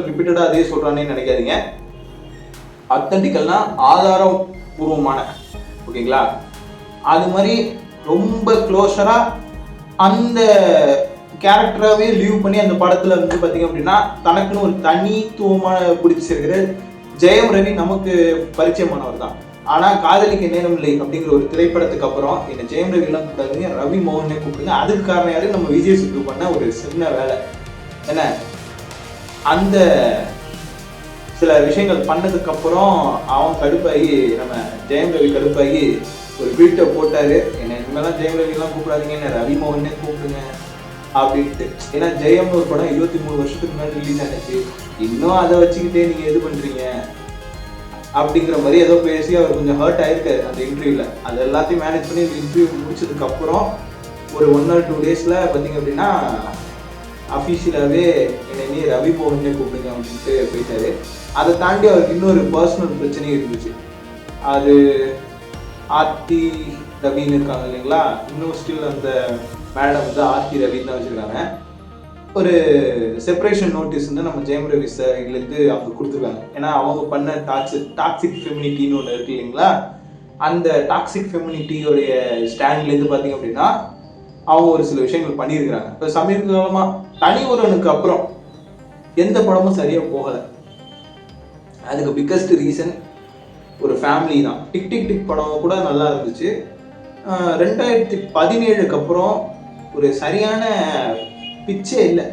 ரிப்பீட்டடாக அதே சொல்கிறானேன்னு நினைக்காதீங்க. அத்தன்டிக்கல்னா ஆதாரபூர்வமான, ஓகேங்களா? அது மாதிரி ரொம்ப க்ளோஸராக அந்த கேரக்டராகவே லீவ் பண்ணி அந்த படத்தில் வந்து பார்த்தீங்க அப்படின்னா தனக்குன்னு ஒரு தனித்துவமான பிடிச்சிருக்கிற ஜெயம் ரவி நமக்கு பரிச்சயமானவர் தான். ஆனால் காதலிக்க நேரம் இல்லை அப்படிங்கிற ஒரு திரைப்படத்துக்கு அப்புறம் என்ன ஜெயம் ரவிலாம் கூப்பிடாதீங்க, ரவி மோகனே கூப்பிடுங்க. அதுக்கு காரணம் யாரு? நம்ம விஜய் சுற்று பண்ண ஒரு சின்ன வேலை. என்ன, அந்த சில விஷயங்கள் பண்ணதுக்கு அப்புறம் அவன் கடுப்பாகி, நம்ம ஜெயம் ரவி கடுப்பாகி ஒரு ட்வீட்டை போட்டாரு, என்ன இனிமேலாம் ஜெயம் ரவிலாம் கூப்பிடாதீங்க, என்ன ரவி மோகனே கூப்பிடுங்க அப்படின்ட்டு. ஏன்னா ஜெயம்னு ஒரு படம் 23 வருஷத்துக்கு முன்னாடி ரிலீஸ் ஆனிச்சு, இன்னும் அதை வச்சுக்கிட்டே நீங்க எது பண்றீங்க அப்படிங்கிற மாதிரி ஏதோ பேசி அவர் கொஞ்சம் ஹர்ட் ஆயிருக்காரு அந்த இன்டர்வியூல. அது எல்லாத்தையும் மேனேஜ் பண்ணி இன்டர்வியூ முடிச்சதுக்கு அப்புறம் ஒரு 1 or 2 டேஸ்ல பார்த்தீங்க அப்படின்னா அஃபீஷியலாகவே என்னை ரவி மோகனே கூப்பிடுங்க அப்படின்ட்டு போயிட்டாரு. அதை தாண்டி அவருக்கு இன்னொரு பர்சனல் பிரச்சனையும் இருந்துச்சு. அது ஆர்த்தி ரவின்னு இருக்காங்க இல்லைங்களா, இன்னும் ஸ்டில் அந்த மேடம் வந்து ஆர்த்தி ரவின்னு தான் வச்சுருக்காங்க. ஒரு செப்பரேஷன் நோட்டீஸ் வந்து நம்ம ஜெயம் ரவி சைட்லேருந்து அவங்க கொடுத்துருக்காங்க. ஏன்னா அவங்க பண்ண டாக்ஸிக் ஃபெமினிட்டின்னு ஒன்று இருக்கு இல்லைங்களா, அந்த டாக்ஸிக் ஃபெமினிட்டியோடைய ஸ்டாண்ட்லேருந்து பார்த்தீங்க அப்படின்னா அவங்க ஒரு சில விஷயங்கள் பண்ணியிருக்கிறாங்க. இப்போ சமீப காலமாக தனி ஒருவனுக்கு அப்புறம் எந்த படமும் சரியாக போகலை. அதுக்கு பிக்கஸ்ட் ரீசன் ஒரு ஃபேமிலி தான். டிக் டிக் டிக் படம் கூட நல்லா இருந்துச்சு. 2017க்கு அப்புறம் ஒரு சரியான பிச்சே இல்லை.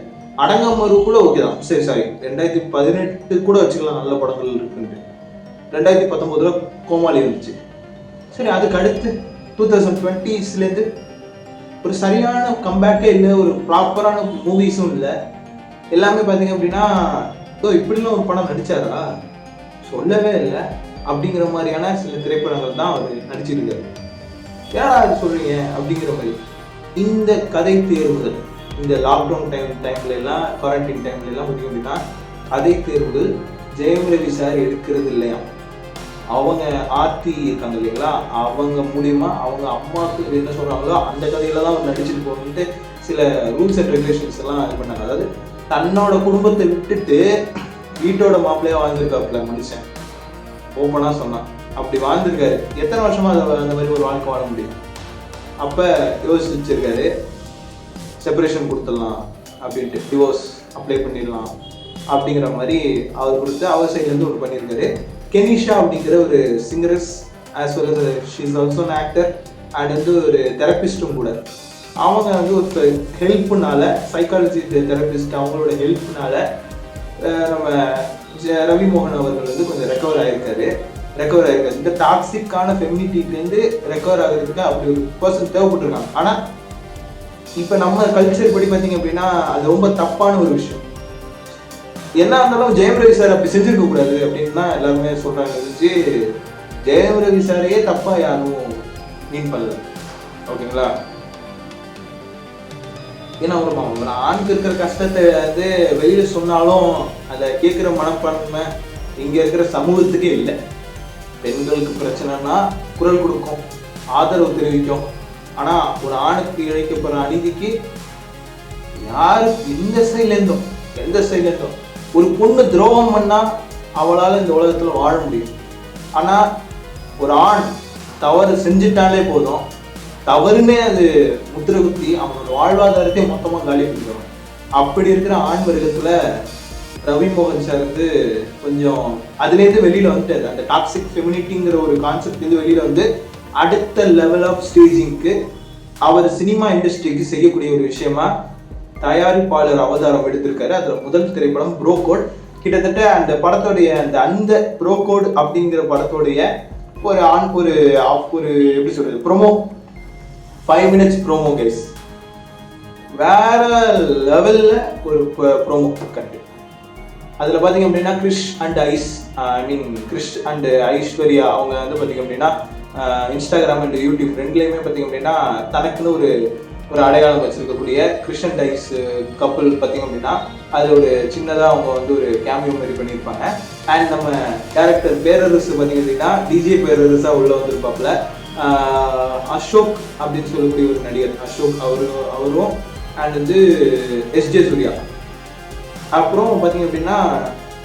அடங்கமரு கூட ஓகே தான், சரி 2018 கூட வச்சுக்கலாம், நல்ல படங்கள் இருக்குன்ட்டு. 2019 கோமாளி இருந்துச்சு. சரி, அதுக்கு அடுத்து 2020ஸ்லேருந்து ஒரு சரியான கம்பேக்கே இல்லை, ஒரு ப்ராப்பரான மூவிஸும் இல்லை. எல்லாமே பார்த்தீங்க அப்படின்னா இப்படிலாம் ஒரு படம் நடிச்சாரா, சொல்லவே இல்லை அப்படிங்கிற மாதிரியான சில திரைப்படங்கள் தான் அவர் நடிச்சிருக்காரு. ஏன்னா அது சொல்றீங்க அப்படிங்கிற மாதிரி. இந்த கதை தேர்வுகள் இந்த லாக்டவுன் டைம்ல எல்லாம், குவாரண்டைன் டைம்ல எல்லாம் பார்த்தீங்க அப்படின்னா அதே தேர்வுகள் ஜெயம் ரவி சார் எடுக்கிறது இல்லையா. அவங்க ஆர்த்தி இருக்காங்க இல்லைங்களா, அவங்க மூலியமா அவங்க அம்மாவுக்கு என்ன சொல்றாங்களோ அந்த கதையில தான் அவர் நடிச்சுட்டு போகணுன்ட்டு சில ரூல்ஸ் அண்ட் ரெகுலேஷன்ஸ் எல்லாம் இது பண்ணாங்க. அதாவது தன்னோட குடும்பத்தை விட்டுட்டு வீட்டோட மாப்பிள்ளையா வாழ்ந்திருக்காப்புல மனுஷன், ஓப்பனா சொன்னான். அப்படி வாழ்ந்திருக்காரு. எத்தனை வருஷமா அந்த மாதிரி ஒரு வாழ்க்கை வாழ முடியும்? அப்ப யோசிச்சிருக்காரு, செப்பரேஷன் கொடுத்துடலாம் அப்படின்ட்டு, டிவோர்ஸ் அப்ளை பண்ணிடலாம் அப்படிங்கிற மாதிரி அவர் கொடுத்து அவர் சைட்லேருந்து ஒரு பண்ணியிருக்காரு. கெனிஷா அப்படிங்கிற ஒரு singers as well as she is also an actor and வந்து ஒரு தெரபிஸ்டும் கூட. அவங்க வந்து ஒரு ஹெல்ப்னால, சைக்காலஜி தெரபிஸ்ட் அவங்களோட ஹெல்ப்னால நம்ம ரவி மோகன் அவர்கள் வந்து கொஞ்சம் ரெக்கவர் ஆகிருக்காரு. இந்த டாக்ஸிக்கான ஃபெமினிட்டிலேருந்து ரெக்கவர் ஆகிறதுக்கு அப்படி ஒரு பர்சன் தேவைப்பட்டிருக்காங்க. ஆனால் இப்போ நம்ம கல்ச்சர் படி பார்த்தீங்க அப்படின்னா அது ரொம்ப தப்பான ஒரு விஷயம். என்ன இருந்தாலும் ஜெயம் ரவி சார் அப்படி செஞ்சிருக்க கூடாது அப்படின்னு தான் எல்லாருமே சொல்றாங்க. இருந்துச்சு ஜெயம் ரவி சாரையே தப்பா யாரும் மீன் பண்ணல, ஓகேங்களா? ஏன்னா ஒரு ஆணுக்கு இருக்கிற கஷ்டத்தை வந்து வெளியில சொன்னாலும் அதை கேட்குற மனப்பான்மை இங்க இருக்கிற சமூகத்துக்கே இல்லை. பெண்களுக்கு பிரச்சனைனா குரல் கொடுக்கும், ஆதரவு தெரிவிக்கும். ஆனா ஒரு ஆணுக்கு இழைக்கப்படுற அநீதிக்கு யாரு எந்த சைட்லேருந்தும் ஒரு பொண்ணு துரோகம் பண்ணா அவளால இந்த உலகத்துல வாழ முடியும். ஆனா ஒரு ஆண் தவறு செஞ்சுட்டாலே போதும், தவறுமே அது முத்திரை குத்தி அவனோட வாழ்வாதாரத்தை மொத்தமா காலி பண்ணிடுவான். அப்படி இருக்கிற ஆண் வர்க்கத்துல ரவி மோகன் சார் வந்து கொஞ்சம் அதுலேருந்து வெளியில வந்துட்டாரு. அந்த டாக்ஸிக் ஃபெமினிட்டிங்கிற ஒரு கான்செப்ட்லேருந்து வெளியில வந்து அடுத்த லெவல் ஆஃப் ஸ்டேஜிங்க்கு அவர் சினிமா இண்டஸ்ட்ரிக்கு செய்யக்கூடிய ஒரு விஷயமா தயாரிப்பாளர் அவதாரம் எடுத்திருக்காரு. அதுல முதல் திரைப்படம் ப்ரோ கோட். கிட்டத்தட்ட அந்த படத்தோடைய அந்த ப்ரோ கோட் அப்படிங்கிற படத்தோடைய ஒரு எப்படி சொல்றது, ப்ரோமோ 5 minutes ப்ரோமோ கைஸ், வேற லெவல்ல ஒரு ப்ரோமோ கட்டு. அதுல பாத்தீங்க அப்படின்னா கிறிஷ் அண்ட் ஐஸ்வர்யா அவங்க வந்து பாத்தீங்க அப்படின்னா இன்ஸ்டாகிராம் அண்ட் யூடியூப் ரெண்டுலேயுமே பார்த்தீங்க அப்படின்னா தனக்குன்னு ஒரு அடையாளம் வச்சிருக்கக்கூடிய கிறிஷ் அண்ட் ஐஸ் கப்புள் பார்த்தீங்க அப்படின்னா அது ஒரு சின்னதாக அவங்க வந்து ஒரு கேமியோ மாதிரி பண்ணியிருப்பாங்க. அண்ட் நம்ம டேரக்டர் பேரரசு பார்த்தீங்க அப்படின்னா டிஜே பேரரசாக உள்ள வந்திருப்பாப்புல. அசோக் அப்படின்னு சொல்லக்கூடிய ஒரு நடிகர் அசோக் அவரும் அண்ட் வந்து எஸ்ஜே சூர்யா. அப்புறம் பார்த்தீங்க அப்படின்னா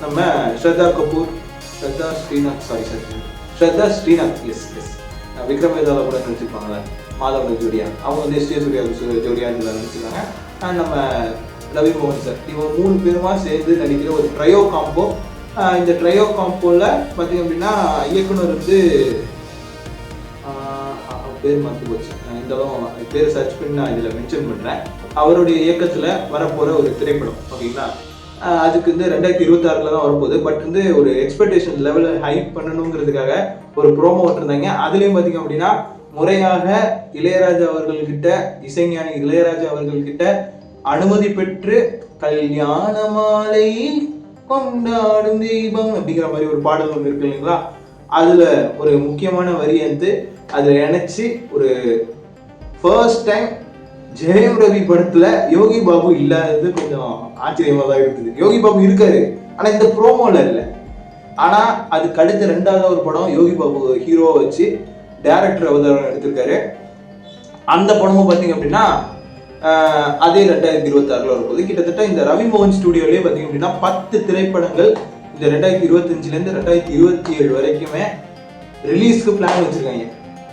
நம்ம ஸ்ரத்தா ஸ்ரீநாத் எஸ் விக்ரம் வேதால கூட நினச்சிருப்பாங்களே மாதவன் ஜோடியா, அவங்க வந்து எஸ்ஜே சூர்யா ஜோடியா நினச்சிருக்காங்க. அண்ட் நம்ம ரவி மோகன் சார், இவங்க 3 பேருமா சேர்ந்து நடிக்கிற ஒரு ட்ரையோ காம்போ. இந்த ட்ரையோ காம்போவில் பார்த்தீங்க அப்படின்னா இயக்குனர் வந்து பேர் மாற்றி போச்சு, இருந்தாலும் பேர் சர்ச் பண்ணி நான் இதில் மென்ஷன் பண்ணுறேன். அவருடைய இயக்கத்தில் வரப்போகிற ஒரு திரைப்படம், ஓகேங்களா? அதுக்கு வந்து 2026 தான் வரப்போகுது. பட் வந்து ஒரு எக்ஸ்பெக்டேஷன் லெவலை ஹைப் பண்ணணுங்கிறதுக்காக ஒரு ப்ரோமோ விட்டுருந்தாங்க. அதுலேயும் பார்த்தீங்க அப்படின்னா முறையாக இளையராஜா அவர்கள்கிட்ட, இசைஞானி இளையராஜா அவர்கள்கிட்ட அனுமதி பெற்று கல்யாண மாலை கொண்டாடும் தீபம் அப்படிங்கிற மாதிரி ஒரு பாடல் ஒன்று இருக்கு இல்லைங்களா? அதுல ஒரு முக்கியமான வரி வந்து அதுல இணைச்சு ஒரு ஃபர்ஸ்ட் டைம் ஜெயம் ரவி படத்துல யோகி பாபு இல்லாதது கொஞ்சம் ஆச்சரியமா தான் இருக்குது. யோகி பாபு இருக்காரு, ஆனா இந்த ப்ரோமோல இல்லை. ஆனா அதுக்கு அடுத்த 2வது ஒரு படம் யோகி பாபு ஹீரோவை வச்சு டைரக்டர் அவதாரம் எடுத்திருக்காரு. அந்த படமும் பார்த்தீங்க அப்படின்னா அதே 2026 வரும்போது கிட்டத்தட்ட இந்த ரவி மோகன் ஸ்டுடியோலயே பார்த்தீங்க அப்படின்னா 10 திரைப்படங்கள் இந்த 2025 2027 வரைக்குமே ரிலீஸ்க்கு பிளான் வச்சிருக்காங்க,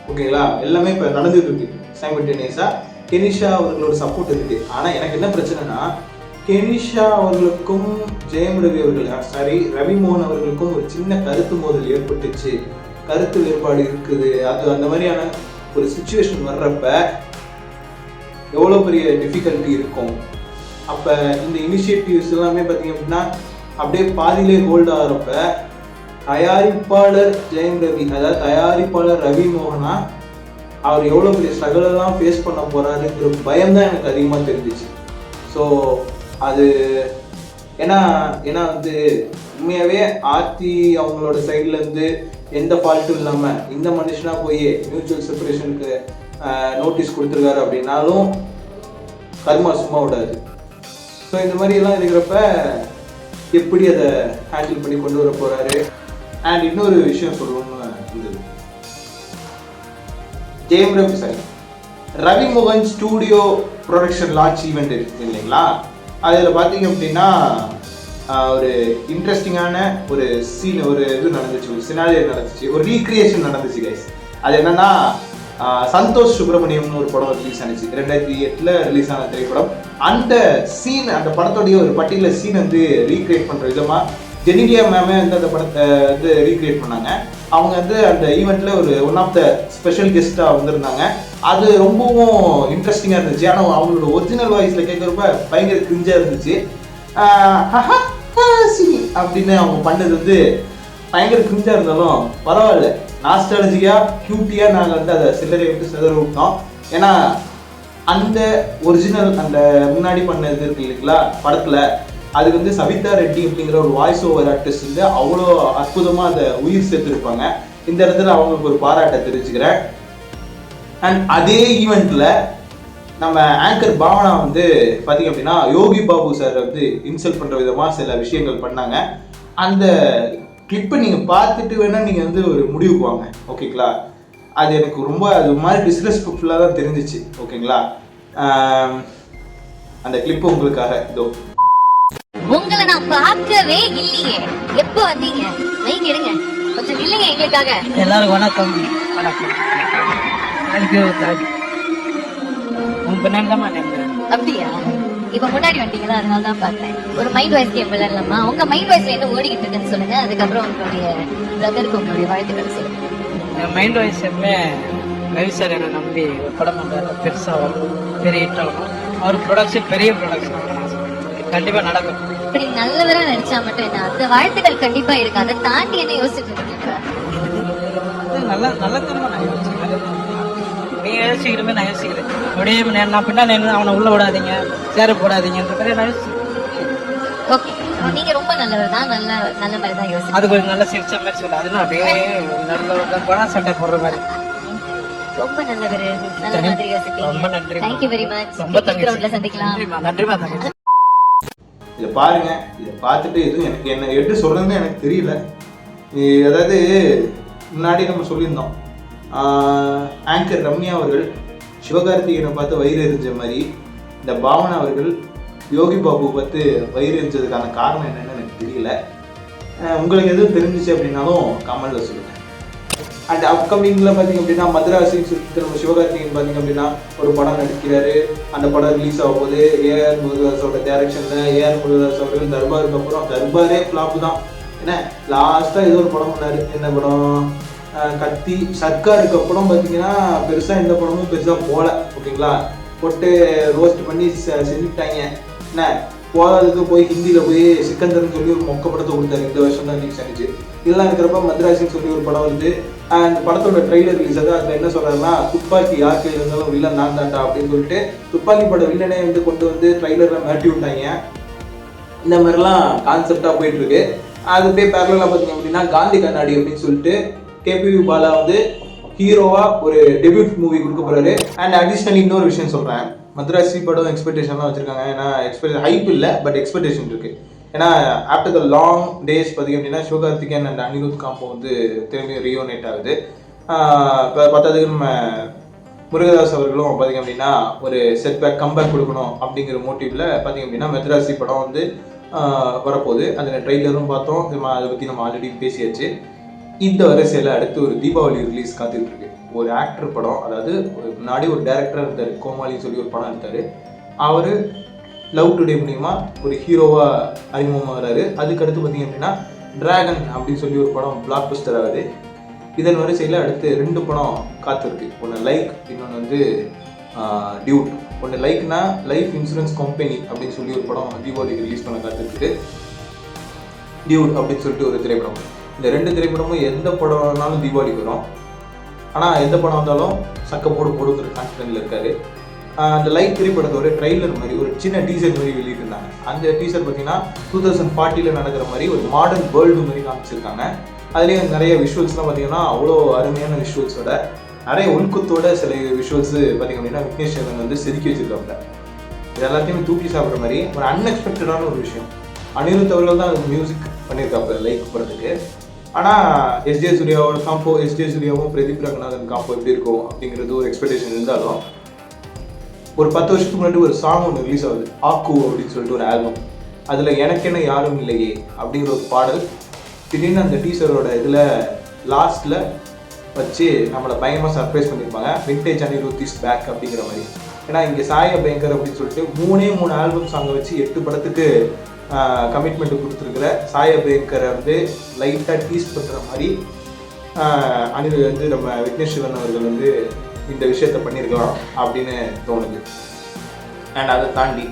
ஓகேங்களா? எல்லாமே இப்போ நடந்துட்டு இருக்கு சைமல்டேனியஸா. கெனிஷா அவர்களோட சப்போர்ட் இருக்கு. ஆனா எனக்கு என்ன பிரச்சனைனா, கெனிஷா அவர்களுக்கும் ஜெயம் ரவி ரவி மோகன் அவர்களுக்கும் ஒரு சின்ன கருத்து மோதல் ஏற்பட்டுச்சு, கருத்து வேறுபாடு இருக்குது. அது அந்த மாதிரியான ஒரு சிச்சுவேஷன் வர்றப்ப எவ்வளோ பெரிய டிஃபிகல்ட்டி இருக்கும். அப்போ இந்த இனிஷியேட்டிவ்ஸ் எல்லாமே பார்த்தீங்க அப்படின்னா அப்படியே பாதியிலே ஹோல்ட் ஆகிறப்ப தயாரிப்பாளர் ஜெயம் ரவி, அதாவது தயாரிப்பாளர் ரவி மோகனா அவர் எவ்வளோ பெரிய ஸ்ட்ரகிளெல்லாம் ஃபேஸ் பண்ண போகிறாருங்கிற பயம் தான் எனக்கு அதிகமாக தெரிஞ்சிச்சு. ஸோ அது ஏன்னா வந்து உண்மையாகவே ஆர்த்தி அவங்களோட சைட்லேருந்து எந்த ஃபால்ட்டும் இல்லாமல் இந்த மனுஷனா போய் மியூச்சுவல் செப்பரேஷனுக்கு நோட்டீஸ் கொடுத்துருக்காரு அப்படின்னாலும் கர்மா சும்மா விடாது. ஸோ இந்த மாதிரி எல்லாம் இருக்கிறப்ப எப்படி அதை ஹேண்டில் பண்ணி கொண்டு வர போகிறாரு. அண்ட் இன்னொரு விஷயம் சொல்லணும்னு இருந்தது, ரவி மோகன் ஸ்டூடியோ ப்ரொடக்ஷன் லான்ச் ஈவெண்ட் இருக்கு இல்லைங்களா, அதில் பார்த்தீங்க அப்படின்னா ஒரு இன்ட்ரெஸ்டிங்கான ஒரு சீன், ஒரு இது நடந்துச்சு, ஒரு சினாரியோ நடந்துச்சு, ஒரு ரீக்ரியேஷன் நடந்துச்சு கைஸ். அது என்னன்னா, சந்தோஷ் சுப்ரமணியம்னு ஒரு படம் ரிலீஸ் ஆனிச்சு, 2008 ரிலீஸ் ஆன திரைப்படம். அந்த சீன், அந்த படத்தோடைய ஒரு பர்டிகுலர் சீன் வந்து ரீக்ரியேட் பண்ணுற விதமாக ஜெனிலியா மேமே வந்து அந்த படத்தை வந்து ரீக்ரியேட் பண்ணாங்க. அவங்க வந்து அந்த ஈவெண்ட்டில் ஒரு ஒன் ஆஃப் த ஸ்பெஷல் கெஸ்ட்டாக வந்திருந்தாங்க. அது ரொம்பவும் இன்ட்ரெஸ்டிங்காக இருந்துச்சு. ஆனால் அவங்களோட ஒரிஜினல் வாய்ஸில் கேட்குறப்ப பயங்கர கிரிஞ்சாக இருந்துச்சு. அப்படின்னு அவங்க பண்ணது வந்து பயங்கர கிரிஞ்சாக இருந்தாலும் பரவாயில்ல, நாஸ்டாலஜியாக க்யூட்டியாக நாங்கள் வந்து அதை சில்லறை விட்டு சிதற விட்டோம். ஏன்னா அந்த ஒரிஜினல் அந்த முன்னாடி பண்ணது இருக்கு இல்லைங்களா படத்தில், அது வந்து சவிதா ரெட்டி அப்படிங்கிற ஒரு வாய்ஸ் ஓவர் ஆர்டிஸ்ட் வந்து அவ்வளோ அற்புதமாக அதை உயிர் சேர்த்துருப்பாங்க. இந்த இடத்துல அவங்களுக்கு ஒரு பாராட்டை தெரிவிச்சுக்கிறேன். அண்ட் அதே ஈவெண்ட்டில் நம்ம ஆங்கர் பாவனா வந்து பார்த்தீங்க அப்படின்னா யோகி பாபு சார் வந்து இன்சல்ட் பண்ணுற விதமாக சில விஷயங்கள் பண்ணாங்க. அந்த கிளிப்பை நீங்கள் பார்த்துட்டு வேணால் நீங்கள் வந்து ஒரு முடிவுக்கு வாங்க, ஓகேங்களா. அது எனக்கு ரொம்ப அது மாதிரி டிஸ்ரெஸ்பெக்ட்ஃபுல்லாக தான் தெரிஞ்சிச்சு, ஓகேங்களா. அந்த கிளிப்பு உங்களுக்காக இதோ. உங்களை நான் பார்க்கவே இல்லையே, எப்போ வந்தீங்க? லைன் எடுங்க கொஞ்சம், இல்லைங்க எங்களுக்காக. எல்லாரும் வணக்கம். வணக்கம். தேங்க்யூ. உங்க பின்னாடி தான் அப்படியா? இப்ப முன்னாடி வந்தீங்களா, அதனால தான் பார்த்தேன். ஒரு மைண்ட் வாய்ஸ் கேம் விளையாடலாமா? உங்க மைண்ட் வாய்ஸ்ல என்ன ஓடிக்கிட்டு இருக்குன்னு சொல்லுங்க, அதுக்கப்புறம் உங்களுடைய பிரதருக்கு உங்களுடைய வாழ்த்துக்கள் சொல்லுங்க. என் மைண்ட் வாய்ஸ் எப்பவுமே ரவி சார் என்னை நம்பி ஒரு படம் பண்ணுறாரு, பெருசாக பெரிய ஹிட் ஆகணும், அவர் ப்ரொடக்ஷன் பெரிய ப்ரொடக்ஷன் கண்டிப்பா நடக்கும். இப்படி நல்லவரா நடிச்சா மட்டும் என்ன, அந்த வாழ்த்துக்கள் கண்டிப்பா இருக்கு. அதை தாண்டி என்ன யோசிச்சுட்டு இருக்கீங்க? நல்ல தரமா நான் யோசிச்சுக்கிறேன், நீங்க யோசிக்கிறமே நான் யோசிக்கிறேன். அப்படியே நான் பின்னாடி அவனை உள்ள விடாதீங்க, சேர போடாதீங்கன்ற மாதிரி நான் யோசிக்கிறேன். ஓகே, நீங்க ரொம்ப நல்லவர் தான், நல்ல மாதிரி தான் யோசிச்சு. அது கொஞ்சம் நல்ல சிரிச்ச மாதிரி சொல்ல, அதுனா அப்படியே நல்ல குணா சட்டை போடுற மாதிரி. ரொம்ப நல்லவர், நல்ல மாதிரி யோசிப்பீங்க. ரொம்ப நன்றி. Thank you very much. ரொம்ப கிரவுண்ட்ல சந்திக்கலாம். நன்றிமா தங்கச்சி. இதை பாருங்க, இதை பார்த்துட்டு எதுவும் எனக்கு என்ன எப்படி சொல்றதுன்னு எனக்கு தெரியல. அதாவது முன்னாடி நம்ம சொல்லியிருந்தோம், ஆங்கர் ரம்யா அவர்கள் சிவகார்த்திகேயனை பார்த்து வயிறு எரிஞ்ச மாதிரி இந்த பாவனா அவர்கள் யோகி பாபு பார்த்து வயிறு எரிஞ்சதுக்கான காரணம் என்னன்னு எனக்கு தெரியல. உங்களுக்கு எதுவும் தெரிஞ்சிச்சு அப்படின்னாலும் கமெண்ட்ல சொல்லுங்க. அண்ட் அப்கமிங்கில் பார்த்தீங்க அப்படின்னா மദ്രാസിன்னு சொல்லிட்டு நம்ம சிவகார்த்திகேயன் பார்த்தீங்க அப்படின்னா ஒரு படம் நடிக்கிறாரு. அந்த படம் ரிலீஸ் ஆகும் போது ஏஆர் முருகதாஸோட டைரக்ஷனில் ஏஆர் முருகதாஸ் அவர்கள் தர்பாருக்கு அப்புறம் தர்பாரே ஃப்ளாப்பு தான். ஏன்னா லாஸ்ட்டாக ஏதோ ஒரு படம் பண்ணாரு, என்ன படம், கத்தி. சர்க்காருக்கு அப்புறம் பார்த்தீங்கன்னா பெருசாக எந்த படமும் பெருசாக போகல, ஓகேங்களா. போட்டு ரோஸ்ட் பண்ணி செஞ்சுட்டாங்க. என்ன போகாததுக்கு போய் ஹிந்தியில் போய் சிக்கந்தர்னு சொல்லி ஒரு மொக்க படத்தை கொடுத்தாரு. இந்த வருஷம் தான் ரிலீஸ் ஆனிச்சு. இதெல்லாம் இருக்கிறப்ப மദ്രാസിன்னு சொல்லி ஒரு படம் வந்து அந்த படத்தோட ட்ரெய்லர் ரிலீஸ் ஆகுது. அதில் என்ன சொல்கிறாருன்னா, துப்பாக்கி யார் கையில் இருந்தாலும் வில்லன் நான் தாண்டா அப்படின்னு சொல்லிட்டு துப்பாக்கி பட வில்லனே வந்து கொண்டு வந்து ட்ரெய்லரில் மாட்டி விட்டாங்க. இந்த மாதிரிலாம் கான்செப்டாக போயிட்டு இருக்கு. அது போய் பேரலாக பார்த்தீங்க அப்படின்னா காந்தி கண்ணாடி அப்படின்னு சொல்லிட்டு கேபிவி பாலா வந்து ஹீரோவா ஒரு டெபியூட் மூவி கொடுக்க போறாரு. அண்ட் அடிஷ்னலி இன்னொரு விஷயம் சொல்றேன், மദ്രാசி படம் எக்ஸ்பெக்டேஷன்லாம் வச்சிருக்காங்க. ஏன்னா ஹைப் இல்லை, பட் எக்ஸ்பெக்டேஷன் இருக்கு. ஏன்னா ஆஃப்டர் த லாங் டேஸ் பார்த்தீங்க அப்படின்னா சிவகார்த்திகேயன் அண்ட் அனிருத் காம்போ வந்து திரும்பி ரீயூனைட் ஆகுது. இப்போ பார்த்ததுக்கு நம்ம முருகதாஸ் அவர்களும் பார்த்தீங்க அப்படின்னா ஒரு செட்பேக் கம்பேக் கொடுக்கணும் அப்படிங்கிற மோட்டிவ்ல பார்த்தீங்க அப்படின்னா மദ്രാசி படம் வந்து வரப்போகுது. அதில் ட்ரெய்லரும் பார்த்தோம், அதை பற்றி நம்ம ஆல்ரெடி பேசியாச்சு. இந்த வரிசையில் அடுத்து ஒரு தீபாவளி ரிலீஸ் காத்துட்டு இருக்கு. ஒரு ஆக்டர் படம், அதாவது முன்னாடி ஒரு டைரக்டராக இருந்தார், கோமாளின்னு சொல்லி ஒரு படம் எடுத்தார். அவர் லவ் டுடே மூலிமா ஒரு ஹீரோவாக அறிமுகமாகிறாரு. அதுக்கடுத்து பார்த்தீங்க அப்படின்னா டிராகன் அப்படின்னு சொல்லி ஒரு படம் பிளாக் பஸ்டர் ஆகுது. இதன் வரிசையில் அடுத்து 2 படம் காத்திருக்கு. ஒன்று லைக், இன்னொன்று வந்து டியூட். ஒன்று லைக்னா லைஃப் இன்சூரன்ஸ் கம்பெனி அப்படின்னு சொல்லி ஒரு படம் தீபாவளிக்கு ரிலீஸ் பண்ண காத்திருக்கு. டியூட் அப்படின்னு சொல்லிட்டு ஒரு திரைப்படம். இந்த 2 திரைப்படமும் எந்த படம்னாலும் தீபாவளிக்கு வரும். ஆனால் எந்த படம் வந்தாலும் சக்க போடுங்கிற கான்ஃபிடென்ட்ல இருக்காரு. அந்த லைக் திரைப்படத்தோட ட்ரெய்லர் மாதிரி ஒரு சின்ன டீசர் மாதிரி வெளியிட்டிருந்தாங்க. அந்த டீசர் பார்த்தீங்கன்னா 2040 நடக்கிற மாதிரி ஒரு மாடர்ன் வேர்ல்டு மாதிரி காமிச்சிருக்காங்க. அதுலேயே நிறைய விஷுவல்ஸ்லாம் பார்த்தீங்கன்னா அவ்வளோ அருமையான விஷுவல்ஸோட, நிறைய உள்குத்தோட சில விஷுவல்ஸ் பார்த்தீங்க அப்படின்னா விக்னேஷ் வந்து செதுக்கி வச்சிருக்காங்க. இது எல்லாத்தையுமே தூக்கி சாப்பிட்ற மாதிரி ஒரு அன்எக்ஸ்பெக்டடான ஒரு விஷயம். அனிருத் அவர்கள் தான் மியூசிக் பண்ணியிருக்காப்புல லைக் படத்துக்கு. ஆனால் எஸ்ஜே சூர்யாவோட காம்போ, எஸ்ஜே சூர்யாவும் பிரதீப் ரங்கநாதன் காம்போ எப்படி இருக்கும் அப்படிங்கிறது ஒரு எக்ஸ்பெக்டேஷன் இருந்தாலும், ஒரு 10 வருஷத்துக்கு முன்னாடி ஒரு சாங் ஒன்று ரிலீஸ் ஆகுது, ஆக்கு அப்படின்னு சொல்லிட்டு ஒரு ஆல்பம். அதில் எனக்கென்ன யாரும் இல்லையே அப்படிங்கிற ஒரு பாடல் திடீர்னு அந்த டீசரோட இதில் லாஸ்ட்டில் வச்சு நம்மளை பயங்கரமாக சர்ப்ரைஸ் பண்ணியிருப்பாங்க. விண்டேஜ் அனிருத் இஸ் பேக் அப்படிங்கிற மாதிரி. ஏன்னா இங்கே சாய் அபயங்கர் அப்படின்னு சொல்லிட்டு 3 ஆல்பம் சாங்கை வச்சு 8 படத்துக்கு கமிட்மெண்ட் கொடுத்துருக்குற சாய் அபயங்கரை வந்து லைட்டாக டீஸ் பண்ணுற மாதிரி நம்ம விக்னேஷ் சிவன் அவர்கள் வந்து இந்த விஷயத்த பண்ணியிருக்கலாம் அப்படின்னு தோணுது. அண்ட் அதை தாண்டி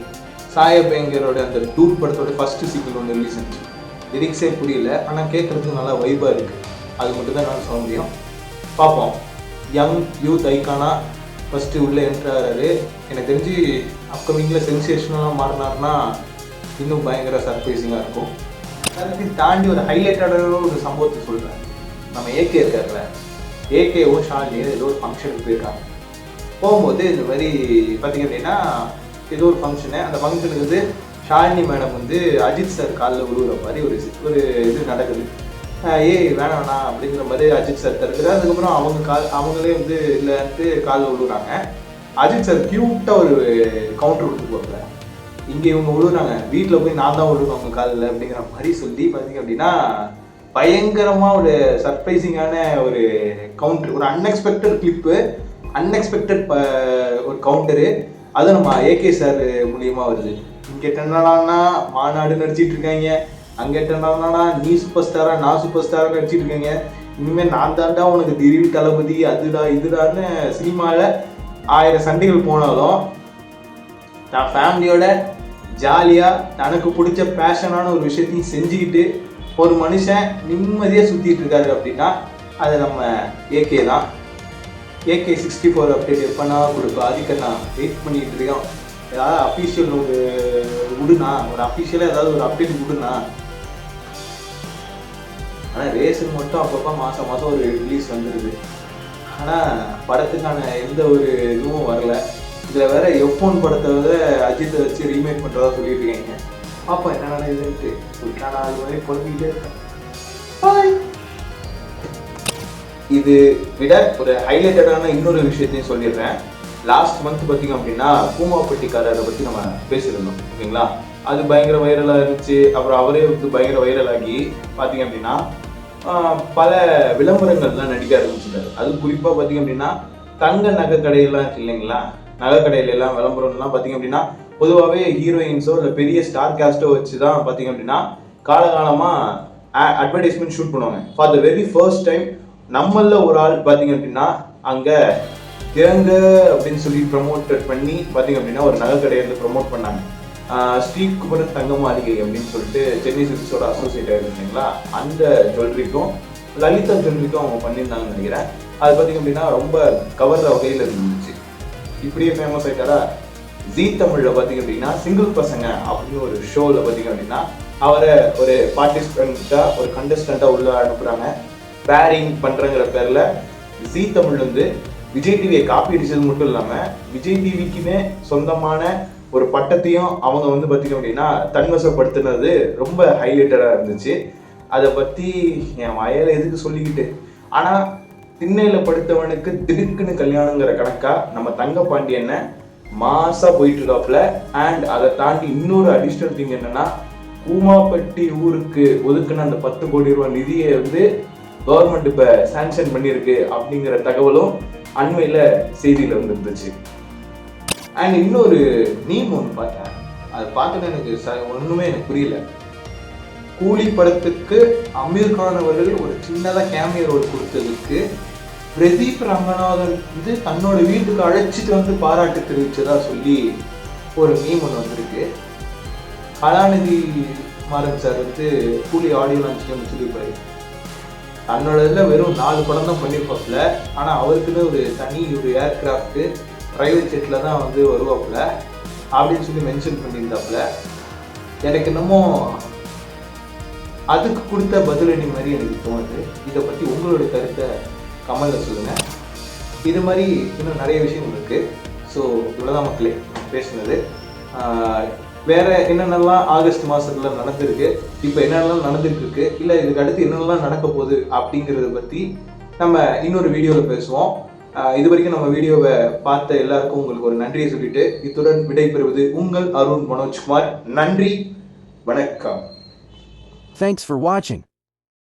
சாய் அபயங்கரோட அந்த டூட் படத்தோட ஃபஸ்ட்டு சீக்கிரம் ஒன்று ரிலீஸ் ஆச்சு. லிரிக்ஸே புரியல, ஆனால் கேட்குறதுக்கு நல்லா வைபாக இருக்குது. அது மட்டும் தான் நான் சொல்ல முடியும். பார்ப்போம். யங் யூத் ஐக்கானா ஃபஸ்ட்டு உள்ளே என்ட்ராரு. எனக்கு தெரிஞ்சு அப்கமிங்கில் சென்சேஷனலாக மாறினார்னா இன்னும் பயங்கர சர்ப்ரைசிங்காக இருக்கும். எல்லாத்தையும் தாண்டி ஒரு ஹைலைட்டடான ஒரு சம்பவத்தை சொல்கிறேன். நம்ம ஏகே இருக்கார்ல, ஏகேவும் ஷாலினியும் ஏதோ ஒரு ஃபங்க்ஷனுக்கு போயிருக்காங்க. போகும்போது இந்த மாதிரி பார்த்திங்க அப்படின்னா ஏதோ ஒரு ஃபங்க்ஷனு, அந்த ஃபங்க்ஷனுக்கு வந்து ஷாலினி மேடம் வந்து அஜித் சார் காலில் விழுகிற மாதிரி ஒரு இது நடக்குது. வேணாண்ணா அப்படிங்கிற மாதிரி அஜித் சார் தருக்குது. அதுக்கப்புறம் அவங்களே வந்து இல்லைன்ட்டு காலில் விழுகுறாங்க. அஜித் சார் க்யூட்டாக ஒரு கவுண்டர் விட்டு போகல, இங்கே இவங்க விழுகுறாங்க, வீட்டில் போய் நான் தான் விழுவேன் அவங்க காலில் அப்படிங்கிற மாதிரி சொல்லி பார்த்தீங்க அப்படின்னா பயங்கரமாக ஒரு சர்ப்ரைசிங்கான ஒரு கவுண்டர், ஒரு அன்எக்ஸ்பெக்டட் கிளிப்பு, அன்எக்ஸ்பெக்டட் ஒரு கவுண்டரு. அது நம்ம ஏகே சார் மூலியமாக வருது. இங்கே என்னடானா மாநாடு நடிச்சிட்டு இருக்காங்க, அங்கே என்னடானா நீ சூப்பர் ஸ்டாரா நான் சூப்பர் ஸ்டாராக நடிச்சிட்டு இருக்காங்க, இனிமேல் நான் தாண்டா உனக்கு திடீர் தளபதி அதுடா இதுடான்னு சினிமாவில் 1000 சண்டைகள் போனாலும் நான் ஃபேமிலியோட ஜாலியாக தனக்கு பிடிச்ச பேஷனான ஒரு விஷயத்தையும் செஞ்சுக்கிட்டு ஒரு மனுஷன் நிம்மதியாக சுற்றிட்டு இருக்காரு அப்படின்னா அது நம்ம ஏகே தான். AK 64 அப்டேட் எப்போனா கொடுப்பா, அதுக்கு நான் வெயிட் பண்ணிக்கிட்டு இருக்கோம். ஏதாவது அஃபீஷியல் ஒரு விடுனா, ஒரு அஃபீஷியலாக ஏதாவது ஒரு அப்டேட் விடுனா. ஆனால் ரேஸுக்கு மட்டும் அப்பப்போ மாதம் ஒரு ரிலீஸ் வந்துடுது. ஆனால் படத்துக்கான எந்த ஒரு இதுவும் வரல. இதில் வேற F1 படத்தை விட அஜித்தை வச்சு ரீமேக் பண்ணுறதா சொல்லிட்டு இருக்கீங்க. பாப்பா என்ன நடக்குதுன்ட்டு நான் அது மாதிரி குழம்பிக்கிட்டே இருக்கேன். பாய். இது விட ஒரு ஹைலைட்டடான இன்னொரு விஷயத்தையும் சொல்லிடுறேன். லாஸ்ட் மந்த் பார்த்தீங்க அப்படின்னா கூமாப்பட்டிக்காரரை பற்றி நம்ம பேசியிருந்தோம் ஓகேங்களா. அது பயங்கர வைரலாக இருந்துச்சு. அப்புறம் அவரே வந்து பயங்கர வைரலாகி பார்த்தீங்க அப்படின்னா பல விளம்பரங்கள்லாம் நடிக்க ஆரம்பிச்சிட்டாரு. அது குறிப்பாக பார்த்தீங்க அப்படின்னா தங்க நகை கடையெல்லாம் இருக்கு இல்லைங்களா, நகை கடையிலெல்லாம் விளம்பரம்லாம் பார்த்தீங்க அப்படின்னா பொதுவாகவே ஹீரோயின்ஸோ இல்லை பெரிய ஸ்டார் கேஸ்டோ வச்சு தான் பார்த்தீங்க அப்படின்னா காலகாலமாக அட்வர்டைஸ்மெண்ட் ஷூட் பண்ணுவாங்க. For the very first time நம்மள ஒரு ஆள் பார்த்தீங்க அப்படின்னா அங்கே தேங்க அப்படின்னு சொல்லி ப்ரமோட்டட் பண்ணி பார்த்தீங்க அப்படின்னா ஒரு நகை கடையை வந்து ப்ரமோட் பண்ணாங்க. ஸ்ரீகுமரன் தங்க மாளிகை அப்படின்னு சொல்லிட்டு சென்னை சில்க்ஸோட அசோசியேட் ஆகிருந்தீங்களா, அந்த ஜுவல்லரிக்கும் லலிதா ஜுவல்லரிக்கும் அவங்க பண்ணியிருந்தாங்கன்னு நினைக்கிறேன். அது பார்த்தீங்க அப்படின்னா ரொம்ப கவர்ற வகையில் இருந்துச்சு. இப்படியே ஃபேமஸ் ஆகிட்டாரா. ஜீ தமிழில் பார்த்தீங்க அப்படின்னா சிங்கிள் பசங்க அப்படின்னு ஒரு ஷோவில் பார்த்தீங்க அப்படின்னா அவரை ஒரு பார்ட்டிசிபெண்ட்டாக ஒரு கண்டஸ்டண்ட்டாக உள்ள அனுப்புகிறாங்க. பேரிங் பண்ணுறங்கிற பேரில் ஜீ தமிழ் வந்து விஜய் டிவியை காப்பி அடிச்சது மட்டும் இல்லாமல் விஜய் டிவிக்குமே சொந்தமான ஒரு பட்டத்தையும் அவங்க வந்து பார்த்தீங்க அப்படின்னா தன்வசப்படுத்தினது ரொம்ப ஹைலைட்டடாக இருந்துச்சு. அதை பற்றி என் வயலை எதுக்கு சொல்லிக்கிட்டு, ஆனால் திண்ணையில் படுத்தவனுக்கு திடுக்குன்னு கல்யாணங்கிற கணக்காக நம்ம தங்கப்பாண்டியனை மாசாக போயிட்டு இருக்காப்புல. அண்ட் அதை தாண்டி இன்னொரு அடிஷ்னல் திங் என்னன்னா, கூமாப்பட்டி ஊருக்கு ஒதுக்குன அந்த 10 கோடி ரூபாய் நிதியை வந்து கவர்மெண்ட் இப்போ சாங்ஷன் பண்ணியிருக்கு அப்படிங்கிற தகவலும் அண்மையில் செய்தியில் வந்து இருந்துச்சு. அண்ட் இன்னொரு மீம் ஒன்று பார்த்தேன். அதை பார்த்துட்டு எனக்கு ஒன்றுமே எனக்கு புரியல. கூலி படத்துக்கு அமீர் கான் அவர்கள் ஒரு சின்னதாக கேமியோ ரோல் கொடுத்ததுக்கு பிரதீப் ரங்கநாதன் வந்து தன்னோட வீட்டுக்கு அழைச்சிட்டு வந்து பாராட்டு தெரிவிச்சதா சொல்லி ஒரு மீம் ஒன்று வந்திருக்கு. கலாநிதி மாறன் சார் வந்து கூலி ஆடியோ லான்ச்லேயே சொல்லியிருப்பாரு. தன்னோட இதில் வெறும் 4 படம் தான் பண்ணியிருப்பாப்புல, ஆனால் அவருக்குன்னு ஒரு தனி ஒரு ஏர்கிராஃப்ட்டு ப்ரைவேட் ஜெட்டில் தான் வந்து வருவாப்புல அப்படின்னு சொல்லி மென்ஷன் பண்ணியிருந்தாப்புல. எனக்கு என்னமோ அதுக்கு கொடுத்த பதிலடி மாதிரி எனக்கு தோணுது. இதை பற்றி உங்களுடைய கருத்தை கமெண்ட்ல சொல்லுங்கள். இது மாதிரி இன்னும் நிறைய விஷயங்கள் இருக்குது. ஸோ இவ்வளோதான் மக்களே பேசுனது. வேற என்னென்னலாம் ஆகஸ்ட் மாசத்துல நடந்திருக்கு, இப்போ என்னென்னலாம் நடந்துட்டு இருக்கு, இல்லை இதுக்கு அடுத்து என்னென்னலாம் நடக்க போகுது அப்படிங்கிறத பற்றி நம்ம இன்னொரு வீடியோவில் பேசுவோம். இது வரைக்கும் நம்ம வீடியோவை பார்த்த எல்லாருக்கும் உங்களுக்கு ஒரு நன்றியை சொல்லிட்டு இத்துடன் விடைபெறுவது உங்கள் அருண் மனோஜ்குமார். நன்றி, வணக்கம். Thanks for watching.